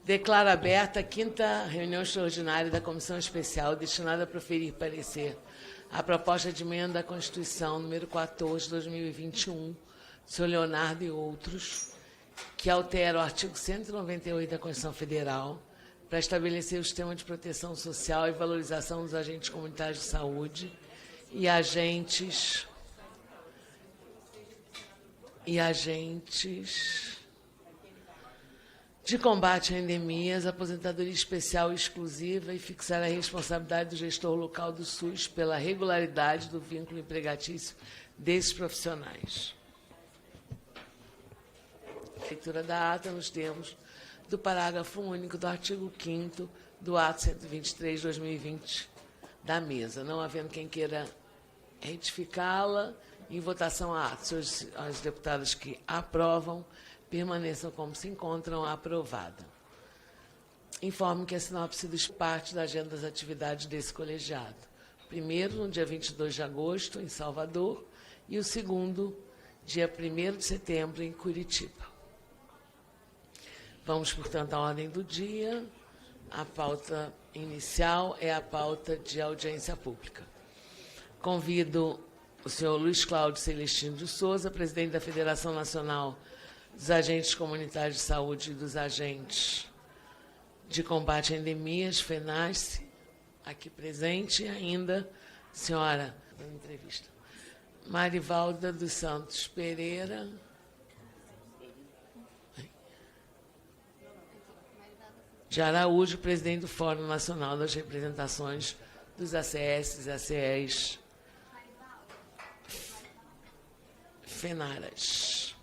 Declaro aberta a 5ª reunião extraordinária da Comissão Especial destinada a proferir parecer a proposta de emenda à Constituição número 14, 2021, do senhor Leonardo e outros, que altera o artigo 198 da Constituição Federal para estabelecer o sistema de proteção social e valorização dos agentes comunitários de saúde e agentes de combate a endemias, aposentadoria especial e exclusiva e fixar a responsabilidade do gestor local do SUS pela regularidade do vínculo empregatício desses profissionais. Leitura da ata nos termos do parágrafo único do artigo 5º do ato 123, 2020, da mesa. Não havendo quem queira retificá-la, em votação a ata. As deputadas que aprovam permaneçam como se encontram. Aprovada. Informo que a sinopse diz parte da agenda das atividades desse colegiado. O primeiro, no dia 22 de agosto, em Salvador, e o segundo, dia 1º de setembro, em Curitiba. Vamos, portanto, à ordem do dia. A pauta inicial é a pauta de audiência pública. Convido o senhor Luiz Cláudio Celestino de Souza, presidente da Federação Nacional dos Agentes Comunitários de Saúde e dos Agentes de Combate a Endemias, FENASSE, aqui presente, e ainda, senhora, dando entrevista, Marivalda dos Santos Pereira, de Araújo, presidente do Fórum Nacional das Representações dos ACS e ACEs FENARAS,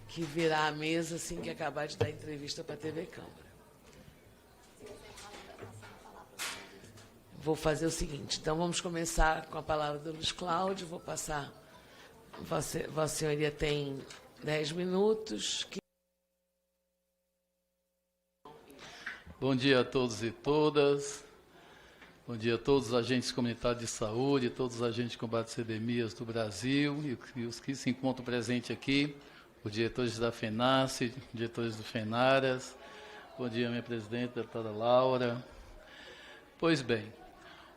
que virá à mesa assim que acabar de dar entrevista para a TV Câmara. Vou fazer o seguinte, então vamos começar com a palavra do Luiz Cláudio, vou passar, Vossa Senhoria tem 10 minutos. Bom dia a todos e todas. Bom dia a todos os agentes comunitários de saúde, todos os agentes de combate a endemias do Brasil e os que se encontram presentes aqui, os diretores da FENASSE, diretores do FENARAS. Bom dia, minha presidente, deputada Laura. Pois bem,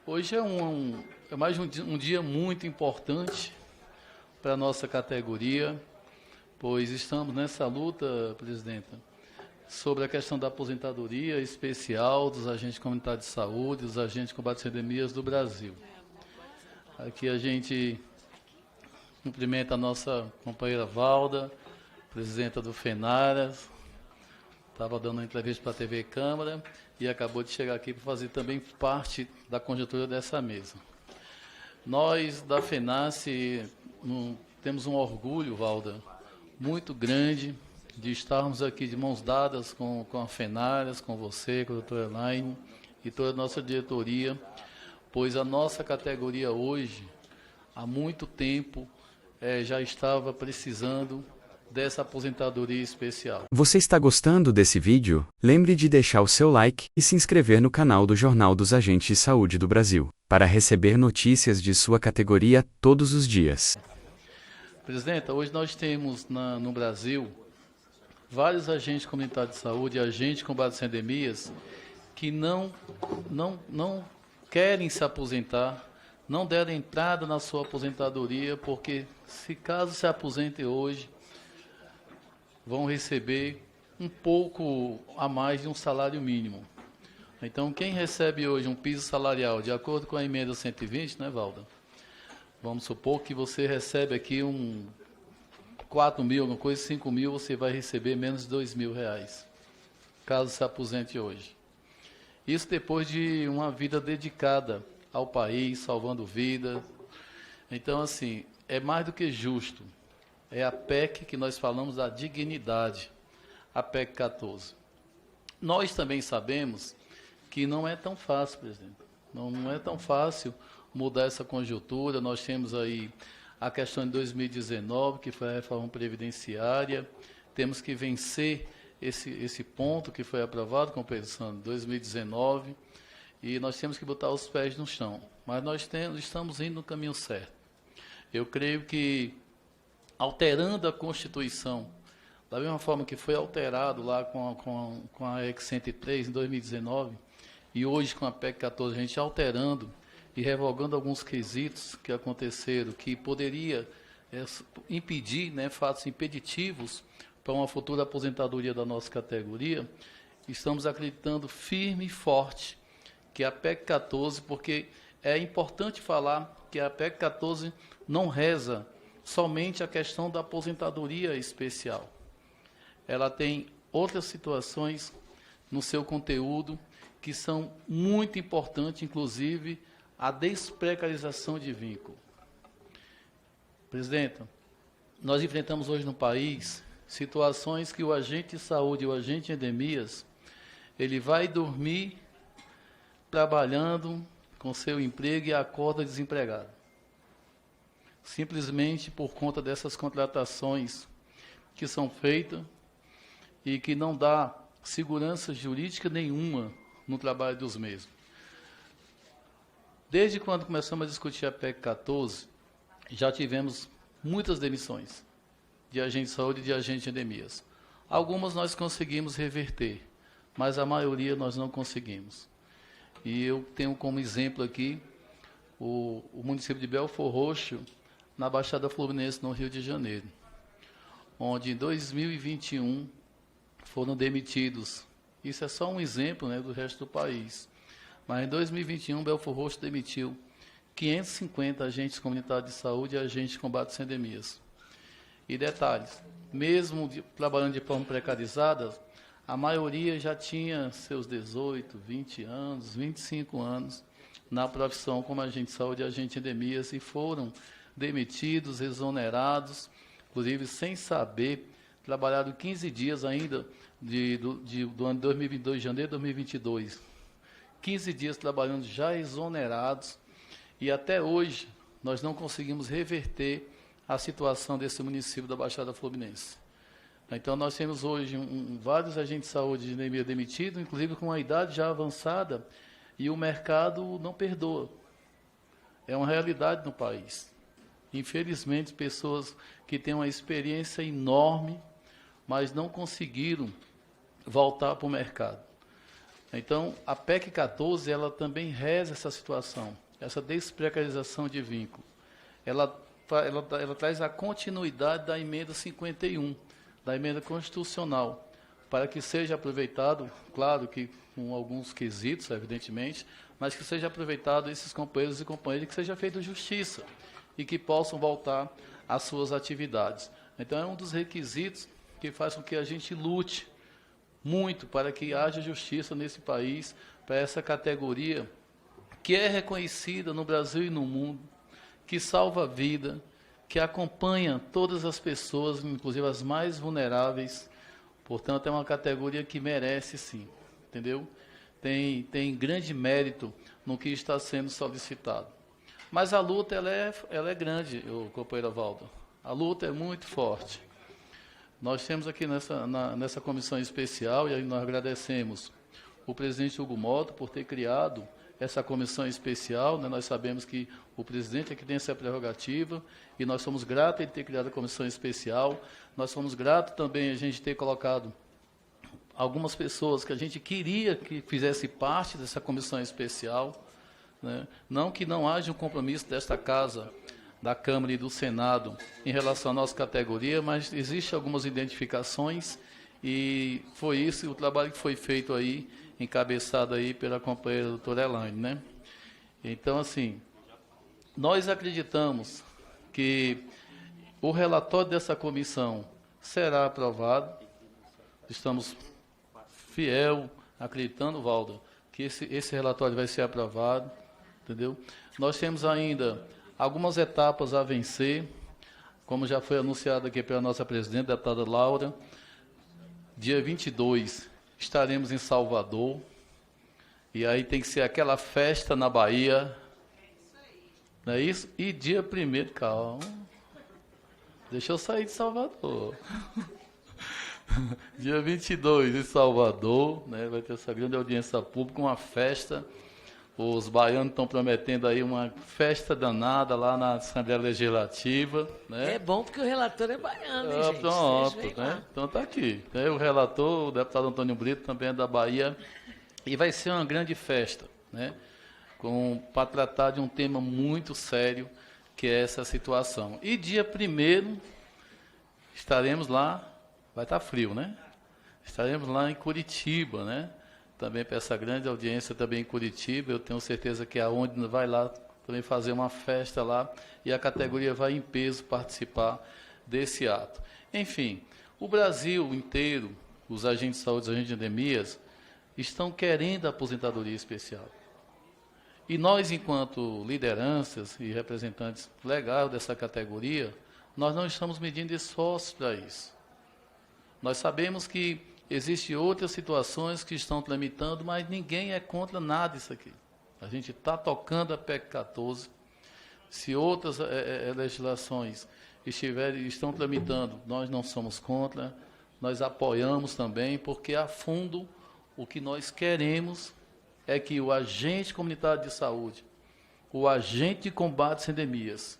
hoje é mais um dia muito importante para a nossa categoria, pois estamos nessa luta, presidenta, sobre a questão da aposentadoria especial dos agentes comunitários de saúde, dos agentes de combate a endemias do Brasil. Aqui a gente cumprimenta a nossa companheira Valda, presidenta do FENARAS, estava dando uma entrevista para a TV Câmara e acabou de chegar aqui para fazer também parte da conjuntura dessa mesa. Nós, da FENASSE, temos um orgulho, Valda, muito grande de estarmos aqui de mãos dadas com a FENARAS, com você, com a doutora Elaine e toda a nossa diretoria, pois a nossa categoria hoje, há muito tempo, já estava precisando dessa aposentadoria especial. Você está gostando desse vídeo? Lembre de deixar o seu like e se inscrever no canal do Jornal dos Agentes de Saúde do Brasil, para receber notícias de sua categoria todos os dias. Presidenta, hoje nós temos no Brasil vários agentes comunitários de saúde e agentes de combate a endemias que não querem se aposentar, não deram entrada na sua aposentadoria, porque se caso se aposentem hoje, vão receber um pouco a mais de um salário mínimo. Então, quem recebe hoje um piso salarial, de acordo com a emenda 120, né, Valda? Vamos supor que você recebe aqui 4 mil, alguma coisa, 5 mil, você vai receber menos de R$2.000, caso se aposente hoje. Isso depois de uma vida dedicada ao país, salvando vidas. Então, assim, é mais do que justo. É a PEC que nós falamos da dignidade, a PEC 14. Nós também sabemos que não é tão fácil, presidente. Não é tão fácil mudar essa conjuntura. Nós temos aí a questão de 2019, que foi a reforma previdenciária. Temos que vencer esse ponto que foi aprovado com a Constituição de 2019 e nós temos que botar os pés no chão. Mas nós estamos indo no caminho certo. Eu creio que, alterando a Constituição Da mesma forma que foi alterado lá com a EC 103 em 2019, e hoje com a PEC 14, a gente alterando e revogando alguns quesitos que aconteceram, que poderia impedir, né, fatos impeditivos para uma futura aposentadoria da nossa categoria, estamos acreditando firme e forte que a PEC 14, porque é importante falar que a PEC 14 não reza somente a questão da aposentadoria especial. Ela tem outras situações no seu conteúdo que são muito importantes, inclusive a desprecarização de vínculo. Presidenta, nós enfrentamos hoje no país situações que o agente de saúde, o agente de endemias, ele vai dormir trabalhando com seu emprego e acorda desempregado. Simplesmente por conta dessas contratações que são feitas e que não dá segurança jurídica nenhuma no trabalho dos mesmos. Desde quando começamos a discutir a PEC 14, já tivemos muitas demissões de agente de saúde e de agente de endemias. Algumas nós conseguimos reverter, mas a maioria nós não conseguimos. E eu tenho como exemplo aqui o município de Belford Roxo, na Baixada Fluminense, no Rio de Janeiro, onde em 2021 foram demitidos, isso é só um exemplo, né, do resto do país, mas em 2021 Belford Roxo demitiu 550 agentes comunitários de saúde e agentes de combate a endemias. E detalhes, mesmo trabalhando de forma precarizada, a maioria já tinha seus 18, 20 anos, 25 anos na profissão como agente de saúde e agente de endemias e foram demitidos, exonerados, inclusive sem saber, trabalharam 15 dias ainda do ano 2022, janeiro de 2022. 15 dias trabalhando já exonerados e até hoje nós não conseguimos reverter a situação desse município da Baixada Fluminense. Então, nós temos hoje vários agentes de saúde de endemia demitidos, inclusive com uma idade já avançada, e o mercado não perdoa. É uma realidade no país. Infelizmente, pessoas que têm uma experiência enorme, mas não conseguiram voltar para o mercado. Então, a PEC 14, ela também reza essa situação, essa desprecarização de vínculo. Ela traz a continuidade da emenda 51, da emenda constitucional, para que seja aproveitado, claro que com alguns quesitos, evidentemente, mas que seja aproveitado esses companheiros e companheiras, que seja feita justiça e que possam voltar às suas atividades. Então, é um dos requisitos que faz com que a gente lute muito para que haja justiça nesse país, para essa categoria que é reconhecida no Brasil e no mundo, que salva a vida, que acompanha todas as pessoas, inclusive as mais vulneráveis. Portanto, é uma categoria que merece sim, entendeu? Tem grande mérito no que está sendo solicitado. Mas a luta ela é grande, companheiro Valdo. A luta é muito forte. Nós temos aqui nessa comissão especial, e aí nós agradecemos o presidente Hugo Motto por ter criado essa comissão especial, né? Nós sabemos que o presidente é que tem essa prerrogativa e nós somos gratos em ter criado a comissão especial. Nós somos gratos também a gente ter colocado algumas pessoas que a gente queria que fizesse parte dessa comissão especial, né? Não que não haja um compromisso desta casa, da Câmara e do Senado em relação à nossa categoria, mas existem algumas identificações e foi isso o trabalho que foi feito aí, encabeçado aí pela companheira doutora Elaine, né? Então, assim, nós acreditamos que o relatório dessa comissão será aprovado. Estamos fiel, acreditando, Valdo, que esse relatório vai ser aprovado, entendeu? Nós temos ainda algumas etapas a vencer, como já foi anunciado aqui pela nossa presidente, a deputada Laura. Dia 22 estaremos em Salvador, e aí tem que ser aquela festa na Bahia, não é isso? E dia 1º, calma, deixa eu sair de Salvador. Dia 22 em Salvador, né, vai ter essa grande audiência pública, uma festa Os baianos estão prometendo aí uma festa danada lá na Assembleia Legislativa, né? É bom porque o relator é baiano, hein, gente? Pronto, Vocês veem né? lá. Então está aqui. Né? O relator, o deputado Antônio Brito, também é da Bahia. E vai ser uma grande festa, né? Para tratar de um tema muito sério, que é essa situação. E dia 1º estaremos lá, vai estar frio, né? Estaremos lá em Curitiba, né? Também para essa grande audiência também em Curitiba, eu tenho certeza que a OND vai lá também fazer uma festa lá e a categoria vai em peso participar desse ato. Enfim, o Brasil inteiro, os agentes de saúde, os agentes de endemias, estão querendo a aposentadoria especial. E nós, enquanto lideranças e representantes legais dessa categoria, nós não estamos medindo esforços para isso. Nós sabemos que existem outras situações que estão tramitando, mas ninguém é contra nada disso aqui. A gente está tocando a PEC 14. Se outras legislações estão tramitando, nós não somos contra, nós apoiamos também, porque a fundo o que nós queremos é que o agente comunitário de saúde, o agente de combate às endemias,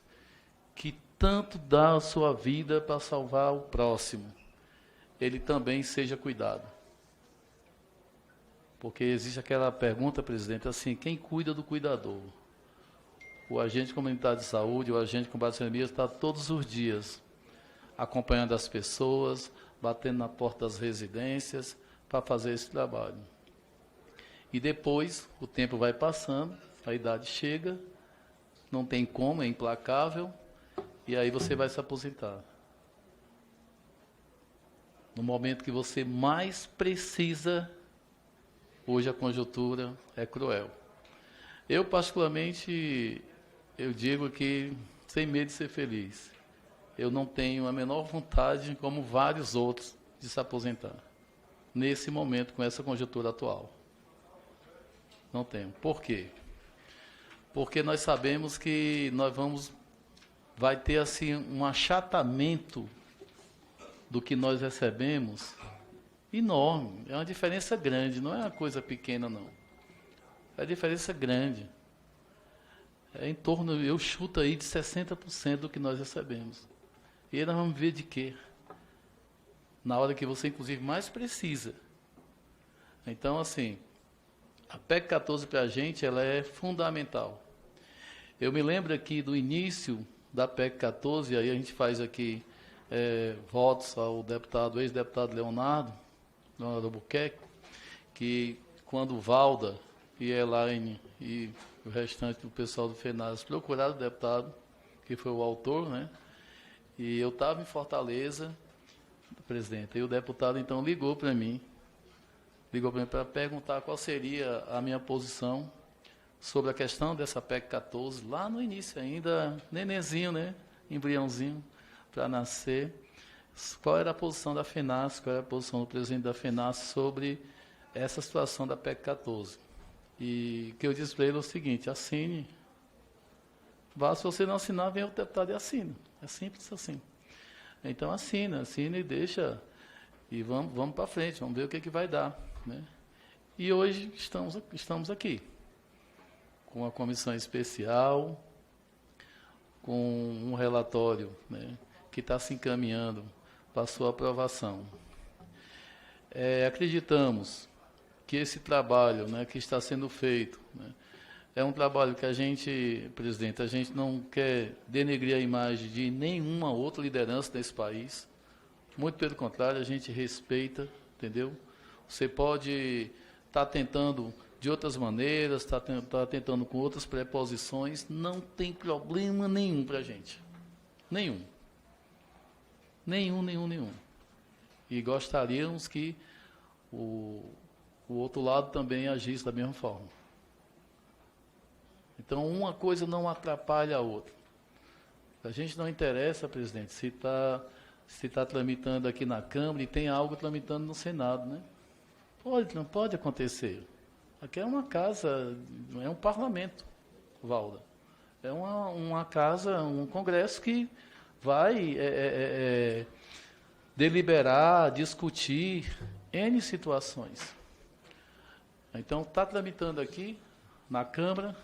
que tanto dá a sua vida para salvar o próximo, ele também seja cuidado. Porque existe aquela pergunta, presidente, assim, quem cuida do cuidador? O agente comunitário de saúde, o agente de combate às endemias está todos os dias acompanhando as pessoas, batendo na porta das residências para fazer esse trabalho. E depois, o tempo vai passando, a idade chega, não tem como, é implacável, e aí você vai se aposentar. No momento que você mais precisa, hoje a conjuntura é cruel. Eu, particularmente, eu digo que, sem medo de ser feliz, eu não tenho a menor vontade, como vários outros, de se aposentar. Nesse momento, com essa conjuntura atual. Não tenho. Por quê? Porque nós sabemos que vai ter assim um achatamento do que nós recebemos enorme. É uma diferença grande, não é uma coisa pequena, não. É uma diferença grande. É em torno, eu chuto aí, de 60% do que nós recebemos. E aí nós vamos ver de quê? Na hora que você, inclusive, mais precisa. Então, assim, a PEC 14 para a gente, ela é fundamental. Eu me lembro aqui do início da PEC 14, aí a gente faz aqui votos ao deputado, ex-deputado Leonardo Albuquerque, que quando Valda e Elaine e o restante do pessoal do FENAS procuraram o deputado, que foi o autor, né? E eu estava em Fortaleza, presidente, e o deputado então ligou para mim para perguntar qual seria a minha posição sobre a questão dessa PEC 14, lá no início ainda, nenenzinho, né? Embriãozinho para nascer. Qual era a posição da FENAS, qual era a posição do presidente da FENAS sobre essa situação da PEC 14. E o que eu disse para ele é o seguinte: assine. Se você não assinar, vem o deputado e assina. É simples assim. Então assina e deixa, e vamos para frente, vamos ver o que vai dar. Né? E hoje estamos aqui, com a comissão especial, com um relatório, né, que está se encaminhando para a sua aprovação. Acreditamos que esse trabalho, né, que está sendo feito, né, é um trabalho que a gente, presidente, a gente não quer denegrir a imagem de nenhuma outra liderança desse país. Muito pelo contrário, a gente respeita, entendeu? Você pode estar tentando de outras maneiras, está tentando com outras preposições, não tem problema nenhum para a gente. Nenhum. Nenhum. E gostaríamos que o outro lado também agisse da mesma forma. Então, uma coisa não atrapalha a outra. A gente não interessa, presidente, se está tramitando aqui na Câmara e tem algo tramitando no Senado, né? Não pode acontecer. Aqui é uma casa, é um parlamento, Valda. É uma casa, um congresso que vai deliberar, discutir N situações. Então, está tramitando aqui, na Câmara,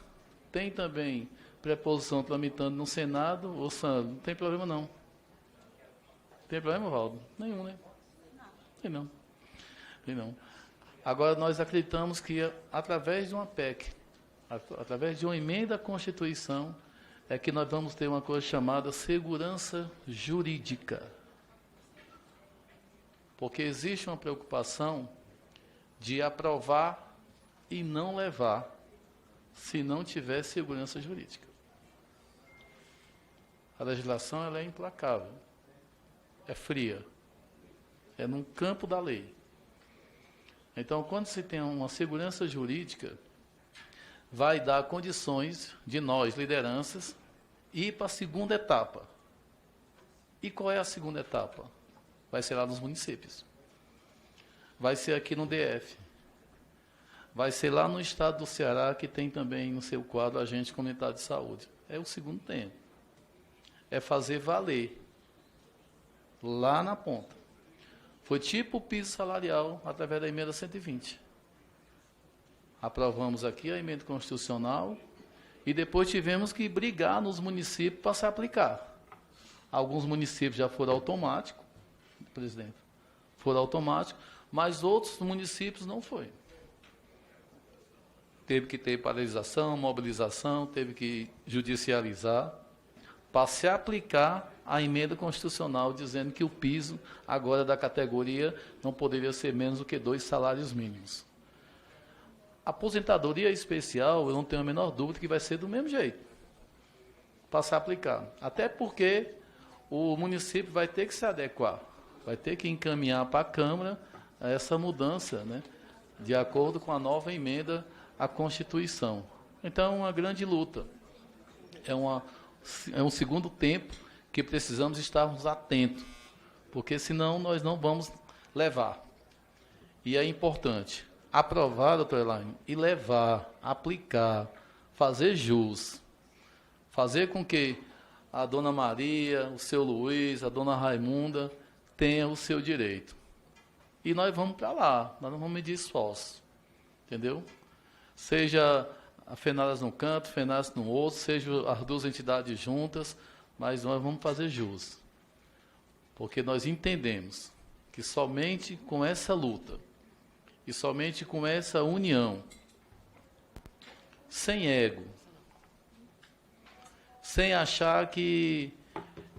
tem também preposição tramitando no Senado. Ô, Sandro, não tem problema não. Tem problema, Valdo? Nenhum, né? Tem não. Tem não. Agora, nós acreditamos que, através de uma PEC, através de uma emenda à Constituição, é que nós vamos ter uma coisa chamada segurança jurídica. Porque existe uma preocupação de aprovar e não levar, se não tiver segurança jurídica. A legislação ela é implacável, é fria, é no campo da lei. Então, quando se tem uma segurança jurídica, vai dar condições de nós, lideranças, ir para a segunda etapa. E qual é a segunda etapa? Vai ser lá nos municípios. Vai ser aqui no DF. Vai ser lá no estado do Ceará, que tem também no seu quadro agente comunitário de saúde. É o segundo tempo. É fazer valer lá na ponta. Foi tipo o piso salarial através da emenda 120. Aprovamos aqui a emenda constitucional e depois tivemos que brigar nos municípios para se aplicar. Alguns municípios já foram automáticos, presidente, foram automáticos, mas outros municípios não foi. Teve que ter paralisação, mobilização, teve que judicializar para se aplicar a emenda constitucional dizendo que o piso agora da categoria não poderia ser menos do que 2 salários mínimos. A aposentadoria especial, eu não tenho a menor dúvida que vai ser do mesmo jeito, para se aplicar. Até porque o município vai ter que se adequar, vai ter que encaminhar para a Câmara essa mudança, né, de acordo com a nova emenda à Constituição. Então, é uma grande luta. É um segundo tempo que precisamos estarmos atentos, porque senão nós não vamos levar. E é importante aprovar, doutora Elaine, e levar, aplicar, fazer jus, fazer com que a dona Maria, o seu Luiz, a dona Raimunda tenham o seu direito. E nós vamos para lá, nós não vamos medir esforço, entendeu? Seja a FENARAS num canto, FENARAS no outro, seja as duas entidades juntas, mas nós vamos fazer jus. Porque nós entendemos que somente com essa luta e somente com essa união, sem ego, sem achar que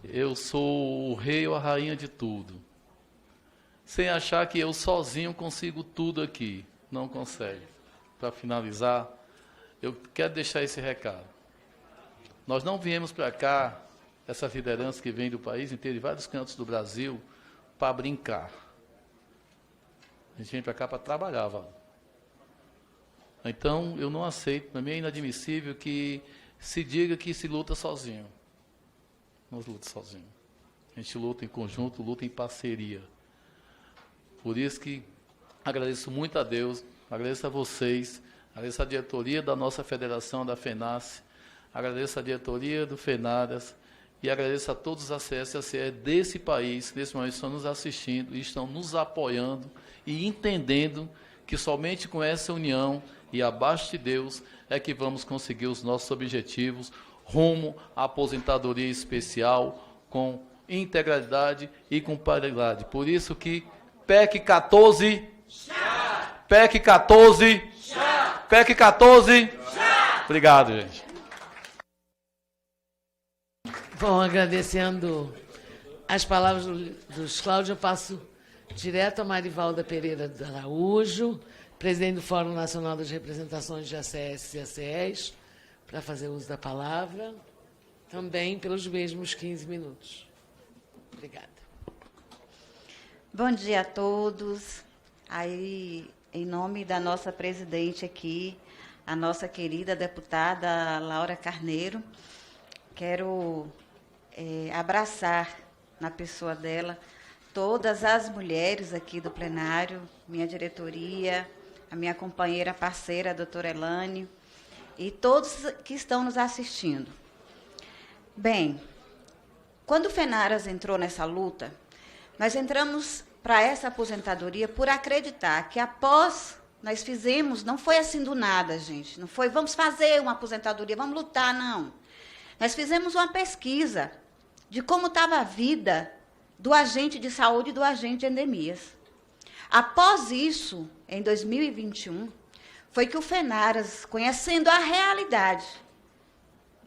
eu sou o rei ou a rainha de tudo, sem achar que eu sozinho consigo tudo aqui, não consegue. Para finalizar, eu quero deixar esse recado. Nós não viemos para cá, essa liderança que vem do país inteiro, de vários cantos do Brasil, para brincar. A gente vem para cá para trabalhar, Val. Então, eu não aceito, para mim é inadmissível que se diga que se luta sozinho. Não se luta sozinho. A gente luta em conjunto, luta em parceria. Por isso que agradeço muito a Deus, agradeço a vocês, agradeço a diretoria da nossa federação, da FENASSE, agradeço a diretoria do FENARAS e agradeço a todos os ACS e ACE desse país, que nesse momento estão nos assistindo e estão nos apoiando e entendendo que somente com essa união e abaixo de Deus é que vamos conseguir os nossos objetivos rumo à aposentadoria especial com integralidade e com paridade. Por isso que PEC 14, já! PEC 14, já! PEC 14, já! Obrigado, gente. Bom, agradecendo as palavras dos Cláudio, eu passo direto a Marivalda Pereira de Araújo, presidente do Fórum Nacional das Representações de ACS e ACEs, para fazer uso da palavra, também pelos mesmos 15 minutos. Obrigada. Bom dia a todos. Aí, em nome da nossa presidente aqui, a nossa querida deputada Laura Carneiro, quero abraçar na pessoa dela todas as mulheres aqui do plenário, minha diretoria, a minha companheira parceira, a doutora Elaine, e todos que estão nos assistindo. Bem, quando o FENARAS entrou nessa luta, nós entramos para essa aposentadoria por acreditar que após nós fizemos, não foi assim do nada, gente. Não foi, vamos fazer uma aposentadoria, vamos lutar, não. Nós fizemos uma pesquisa de como estava a vida do agente de saúde e do agente de endemias. Após isso, em 2021, foi que o FENARAS, conhecendo a realidade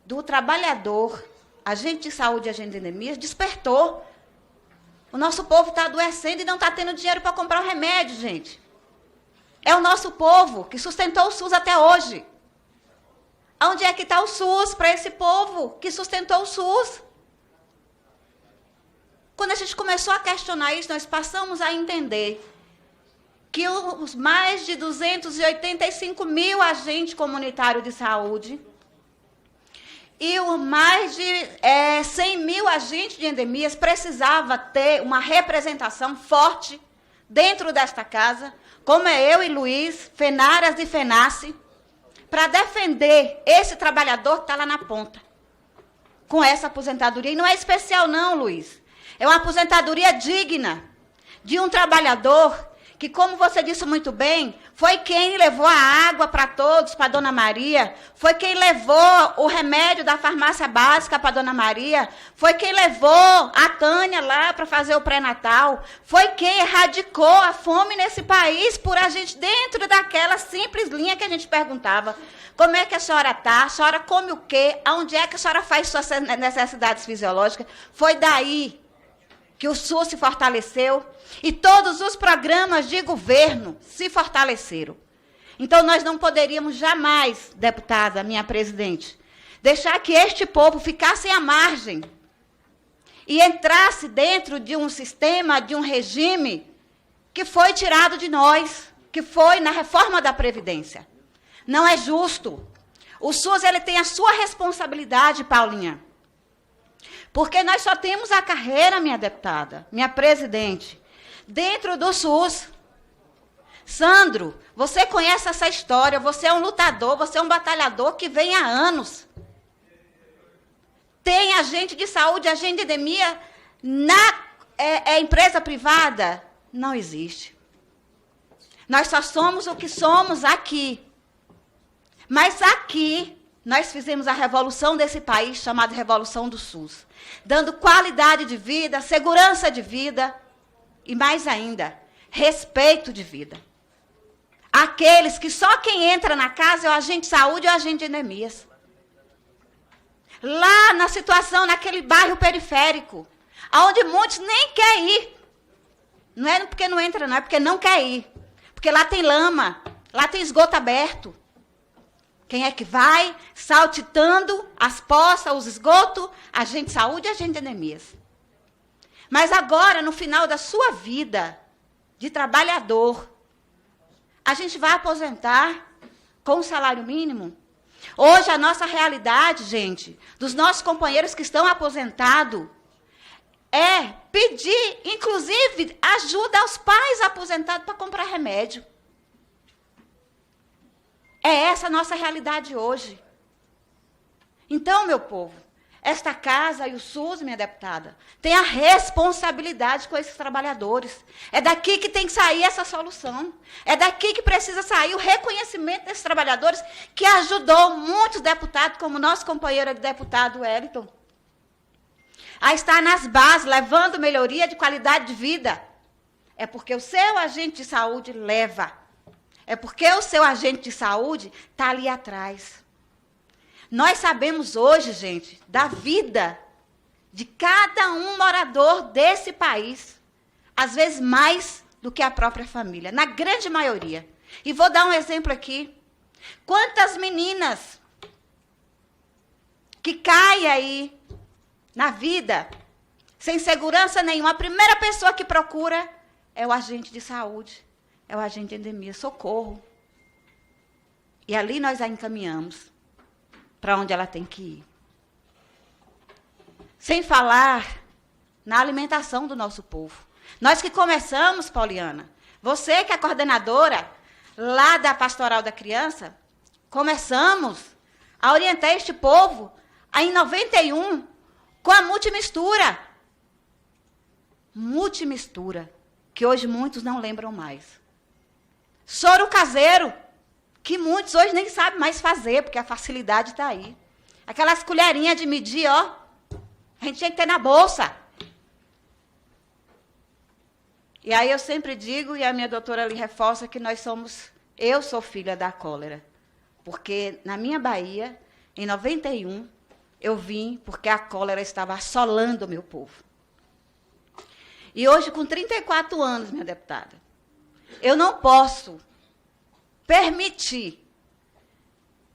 do trabalhador, agente de saúde e agente de endemias, despertou. O nosso povo está adoecendo e não está tendo dinheiro para comprar o remédio, gente. É o nosso povo que sustentou o SUS até hoje. Onde é que está o SUS para esse povo que sustentou o SUS? Quando a gente começou a questionar isso, nós passamos a entender que os mais de 285 mil agentes comunitários de saúde e os mais de 100 mil agentes de endemias precisava ter uma representação forte dentro desta casa, como é eu e Luiz, FENARAS e FENACE, para defender esse trabalhador que está lá na ponta, com essa aposentadoria. E não é especial não, Luiz. É uma aposentadoria digna de um trabalhador que, como você disse muito bem, foi quem levou a água para todos, para a Dona Maria, foi quem levou o remédio da farmácia básica para a Dona Maria, foi quem levou a Tânia lá para fazer o pré-natal, foi quem erradicou a fome nesse país por a gente, dentro daquela simples linha que a gente perguntava, como é que a senhora está, a senhora come o quê, aonde é que a senhora faz suas necessidades fisiológicas. Foi daí que o SUS se fortaleceu e todos os programas de governo se fortaleceram. Então, nós não poderíamos jamais, deputada, minha presidente, deixar que este povo ficasse à margem e entrasse dentro de um sistema, de um regime que foi tirado de nós, que foi na reforma da Previdência. Não é justo. O SUS ele tem a sua responsabilidade, Paulinha. Porque nós só temos a carreira, minha deputada, minha presidente, dentro do SUS. Sandro, você conhece essa história, você é um lutador, você é um batalhador que vem há anos. Tem agente de saúde, agente de endemia na empresa privada? Não existe. Nós só somos o que somos aqui. Mas aqui, nós fizemos a revolução desse país, chamada Revolução do SUS, dando qualidade de vida, segurança de vida e, mais ainda, respeito de vida. Aqueles que só quem entra na casa é o agente de saúde ou o agente de endemias. Lá na situação, naquele bairro periférico, onde muitos nem querem ir. Não é porque não entra, não, é porque não quer ir. Porque lá tem lama, lá tem esgoto aberto. Quem é que vai saltitando as poças, os esgotos? Agente de saúde e agente de endemias. Mas agora, no final da sua vida de trabalhador, a gente vai aposentar com um salário mínimo? Hoje, a nossa realidade, gente, dos nossos companheiros que estão aposentados, é pedir, inclusive, ajuda aos pais aposentados para comprar remédio. É essa a nossa realidade hoje. Então, meu povo, esta casa e o SUS, minha deputada, tem a responsabilidade com esses trabalhadores. É daqui que tem que sair essa solução. É daqui que precisa sair o reconhecimento desses trabalhadores que ajudou muitos deputados, como nosso companheiro deputado Wellington, a estar nas bases, levando melhoria de qualidade de vida. É porque o seu agente de saúde leva. É porque o seu agente de saúde está ali atrás. Nós sabemos hoje, gente, da vida de cada um morador desse país. Às vezes mais do que a própria família, na grande maioria. E vou dar um exemplo aqui. Quantas meninas que caem aí na vida, sem segurança nenhuma, a primeira pessoa que procura é o agente de saúde. É o agente de endemia, socorro. E ali nós a encaminhamos para onde ela tem que ir. Sem falar na alimentação do nosso povo. Nós que começamos, Pauliana, você que é coordenadora lá da Pastoral da Criança, começamos a orientar este povo em 91 com a multimistura. Multimistura, que hoje muitos não lembram mais. Soro caseiro, que muitos hoje nem sabem mais fazer, porque a facilidade está aí. Aquelas colherinhas de medir, ó, a gente tinha que ter na bolsa. E aí eu sempre digo, e a minha doutora ali reforça, que eu sou filha da cólera. Porque na minha Bahia, em 91, eu vim porque a cólera estava assolando o meu povo. E hoje, com 34 anos, minha deputada, eu não posso permitir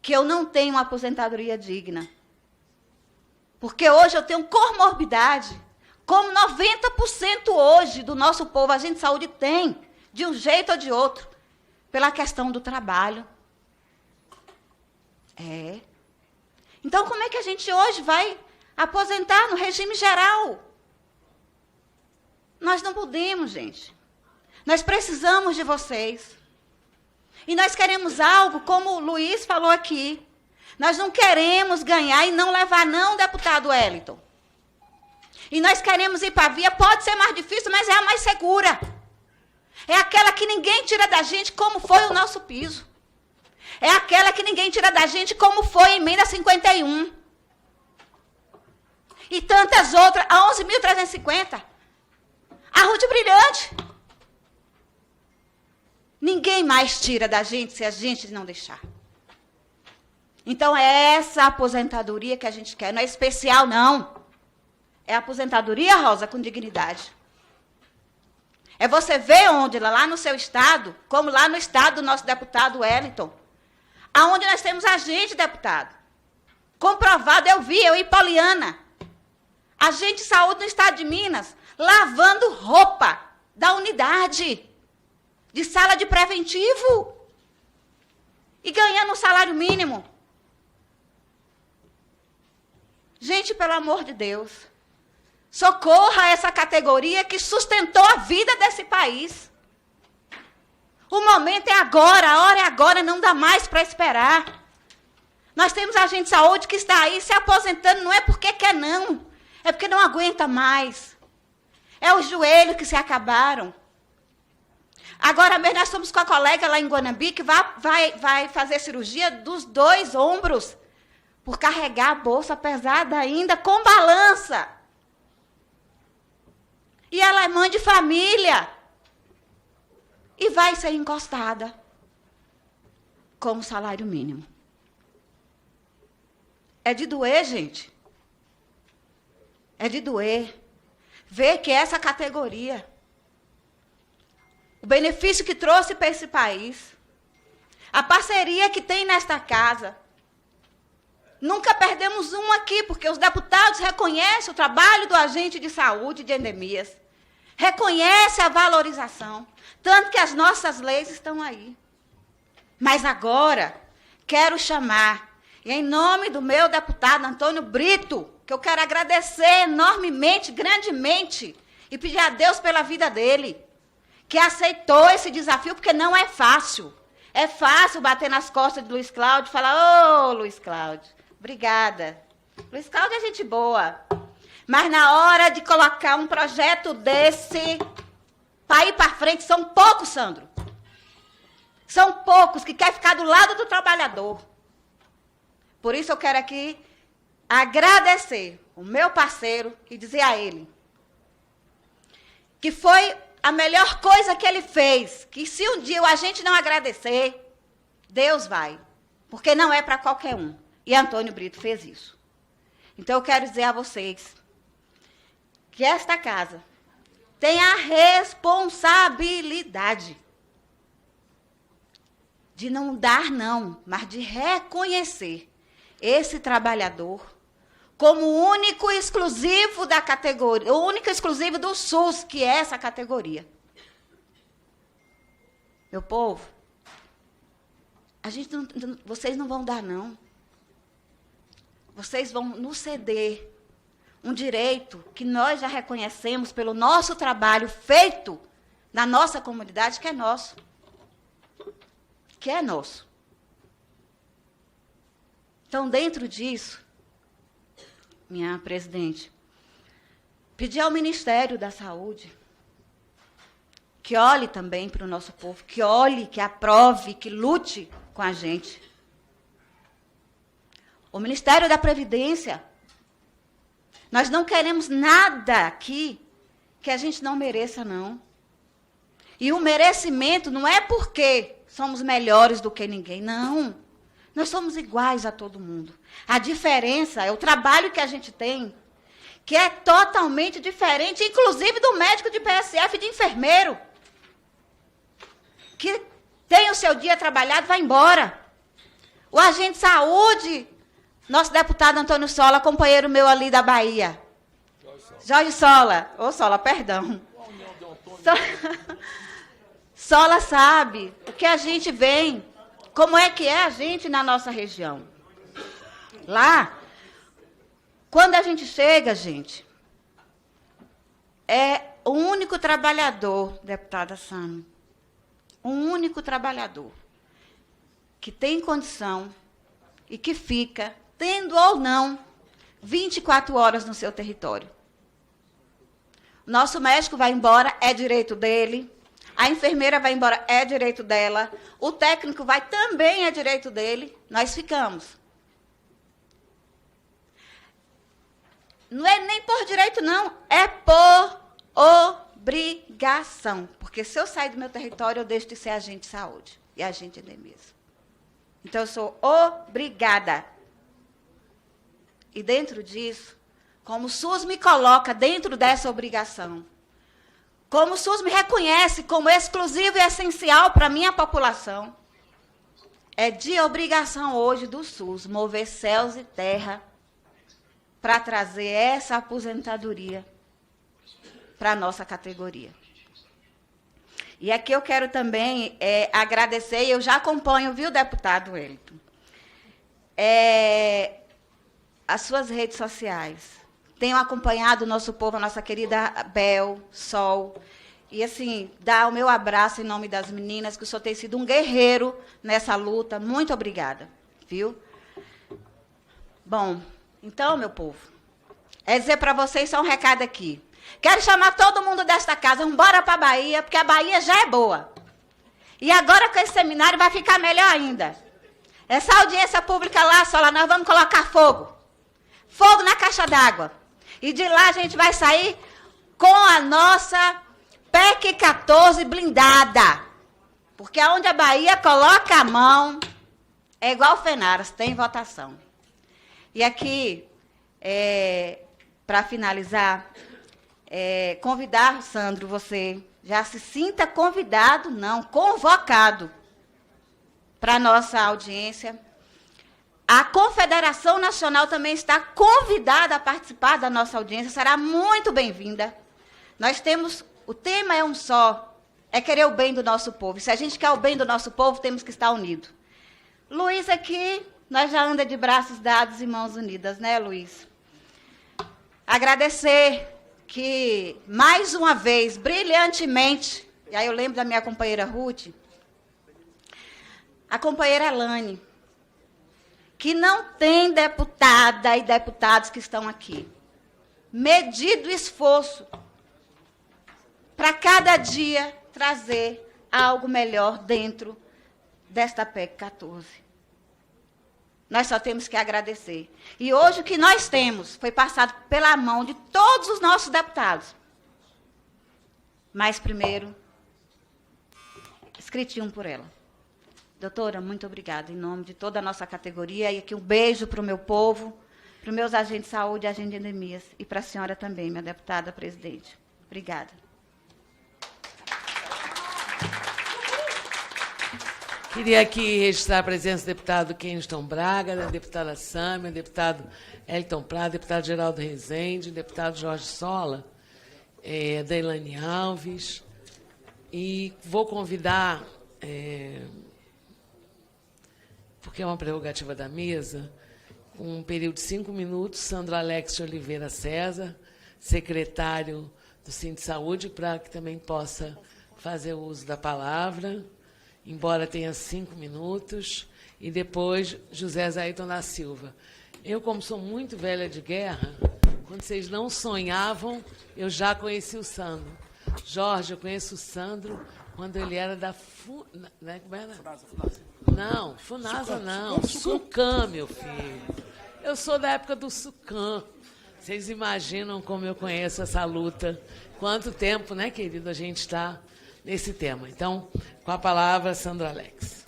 que eu não tenha uma aposentadoria digna. Porque hoje eu tenho comorbidade, como 90% hoje do nosso povo, agente de saúde tem, de um jeito ou de outro, pela questão do trabalho. Então, como é que a gente hoje vai aposentar no regime geral? Nós não podemos, gente. Nós precisamos de vocês. E nós queremos algo, como o Luiz falou aqui. Nós não queremos ganhar e não levar, não, deputado Wellington. E nós queremos ir para a via, pode ser mais difícil, mas é a mais segura. É aquela que ninguém tira da gente, como foi o nosso piso. É aquela que ninguém tira da gente, como foi a emenda 51. E tantas outras, a 11.350. A Ruth Brilhante. Ninguém mais tira da gente se a gente não deixar. Então, é essa aposentadoria que a gente quer. Não é especial, não. É aposentadoria, Rosa, com dignidade. É você ver onde, lá no seu estado, como lá no estado do nosso deputado Wellington, aonde nós temos agente, deputado. Comprovado, eu em Poliana. Agente de saúde no estado de Minas, lavando roupa da unidade, de sala de preventivo, e ganhando um salário mínimo. Gente, pelo amor de Deus, socorra essa categoria que sustentou a vida desse país. O momento é agora, a hora é agora, não dá mais para esperar. Nós temos agente de saúde que está aí se aposentando, não é porque quer não, é porque não aguenta mais. É os joelhos que se acabaram. Agora mesmo nós estamos com a colega lá em Guanambi que vai fazer cirurgia dos 2 ombros, por carregar a bolsa pesada ainda com balança. E ela é mãe de família. E vai ser encostada com o salário mínimo. É de doer, gente. É de doer. Ver que essa categoria, o benefício que trouxe para esse país, a parceria que tem nesta casa, nunca perdemos um aqui, porque os deputados reconhecem o trabalho do agente de saúde de endemias, reconhecem a valorização, tanto que as nossas leis estão aí. Mas agora, quero chamar, e em nome do meu deputado Antônio Brito, que eu quero agradecer enormemente, grandemente, e pedir a Deus pela vida dele, que aceitou esse desafio, porque não é fácil. É fácil bater nas costas de Luiz Cláudio e falar, ô, Luiz Cláudio, obrigada. Luiz Cláudio é gente boa. Mas na hora de colocar um projeto desse para ir para frente, são poucos, Sandro. São poucos que querem ficar do lado do trabalhador. Por isso eu quero aqui agradecer o meu parceiro e dizer a ele que foi a melhor coisa que ele fez, que se um dia a gente não agradecer, Deus vai, porque não é para qualquer um. E Antônio Brito fez isso. Então eu quero dizer a vocês que esta casa tem a responsabilidade de não dar não, mas de reconhecer esse trabalhador como o único e exclusivo da categoria, o único e exclusivo do SUS, que é essa categoria. Meu povo, vocês não vão dar não. Vocês vão nos ceder um direito que nós já reconhecemos pelo nosso trabalho feito na nossa comunidade, que é nosso. Que é nosso. Então, dentro disso, minha presidente, pedir ao Ministério da Saúde que olhe também para o nosso povo, que olhe, que aprove, que lute com a gente. O Ministério da Previdência, nós não queremos nada aqui que a gente não mereça, não. E o merecimento não é porque somos melhores do que ninguém, não. Nós somos iguais a todo mundo. A diferença é o trabalho que a gente tem, que é totalmente diferente, inclusive do médico de PSF e de enfermeiro, que tem o seu dia trabalhado e vai embora. O agente de saúde, nosso deputado Antônio Sola, companheiro meu ali da Bahia. Jorge Sola. Ô, Sola, perdão. Sola sabe o que a gente vem, como é que é a gente na nossa região. Lá, quando a gente chega, gente, é o único trabalhador, deputada Sami, o único trabalhador que tem condição e que fica, tendo ou não, 24 horas no seu território. Nosso médico vai embora, é direito dele. A enfermeira vai embora, é direito dela. O técnico vai, também é direito dele. Nós ficamos. Não é nem por direito, não. É por obrigação. Porque se eu sair do meu território, eu deixo de ser agente de saúde e agente de endemias. Então, eu sou obrigada. E dentro disso, como o SUS me coloca dentro dessa obrigação, como o SUS me reconhece como exclusivo e essencial para a minha população, é de obrigação hoje do SUS mover céus e terra para trazer essa aposentadoria para a nossa categoria. E aqui eu quero também agradecer, e eu já acompanho, viu, deputado Wellington, as suas redes sociais. Tenho acompanhado o nosso povo, a nossa querida Bel, Sol, e, assim, dar o meu abraço em nome das meninas, que o senhor tem sido um guerreiro nessa luta. Muito obrigada, viu? Bom, então, meu povo, é dizer para vocês só um recado aqui. Quero chamar todo mundo desta casa, vamos embora para a Bahia, porque a Bahia já é boa. E agora, com esse seminário, vai ficar melhor ainda. Essa audiência pública lá, só lá, nós vamos colocar fogo. Fogo na caixa d'água. E de lá a gente vai sair com a nossa PEC 14 blindada. Porque aonde a Bahia coloca a mão, é igual Fenaras, tem votação. E aqui, para finalizar, convidar, Sandro, você já se sinta convidado, não, convocado para a nossa audiência. A Confederação Nacional também está convidada a participar da nossa audiência, será muito bem-vinda. Nós temos, o tema é um só, é querer o bem do nosso povo. E se a gente quer o bem do nosso povo, temos que estar unidos. Luiz aqui, nós já anda de braços dados e mãos unidas, né, Luiz? Agradecer que, mais uma vez, brilhantemente, e aí eu lembro da minha companheira Ruth, a companheira Elane, que não tem deputada e deputados que estão aqui. Medido esforço para cada dia trazer algo melhor dentro desta PEC 14. Nós só temos que agradecer. E hoje o que nós temos foi passado pela mão de todos os nossos deputados. Mas primeiro, escritinho por ela. Doutora, muito obrigada, em nome de toda a nossa categoria. E aqui um beijo para o meu povo, para os meus agentes de saúde e agentes de endemias. E para a senhora também, minha deputada presidente. Obrigada. Queria aqui registrar a presença do deputado Keniston Braga, da deputada Sâmia, deputado Elton Prado, deputado Geraldo Rezende, deputado Jorge Sola, da Elane Alves. E vou convidar... porque é uma prerrogativa da mesa, um período de 5 minutos, Sandro Alex de Oliveira César, secretário do Sinde Saúde, para que também possa fazer o uso da palavra, embora tenha 5 minutos, e depois José Zaíton da Silva. Eu, como sou muito velha de guerra, quando vocês não sonhavam, eu já conheci o Sandro. Jorge, eu conheço o Sandro quando ele era da né, como era? Funasa. Não, Funasa não. Sucam, meu filho. Eu sou da época do Sucam. Vocês imaginam como eu conheço essa luta? Quanto tempo, né, querido, a gente está nesse tema. Então, com a palavra, Sandro Alex.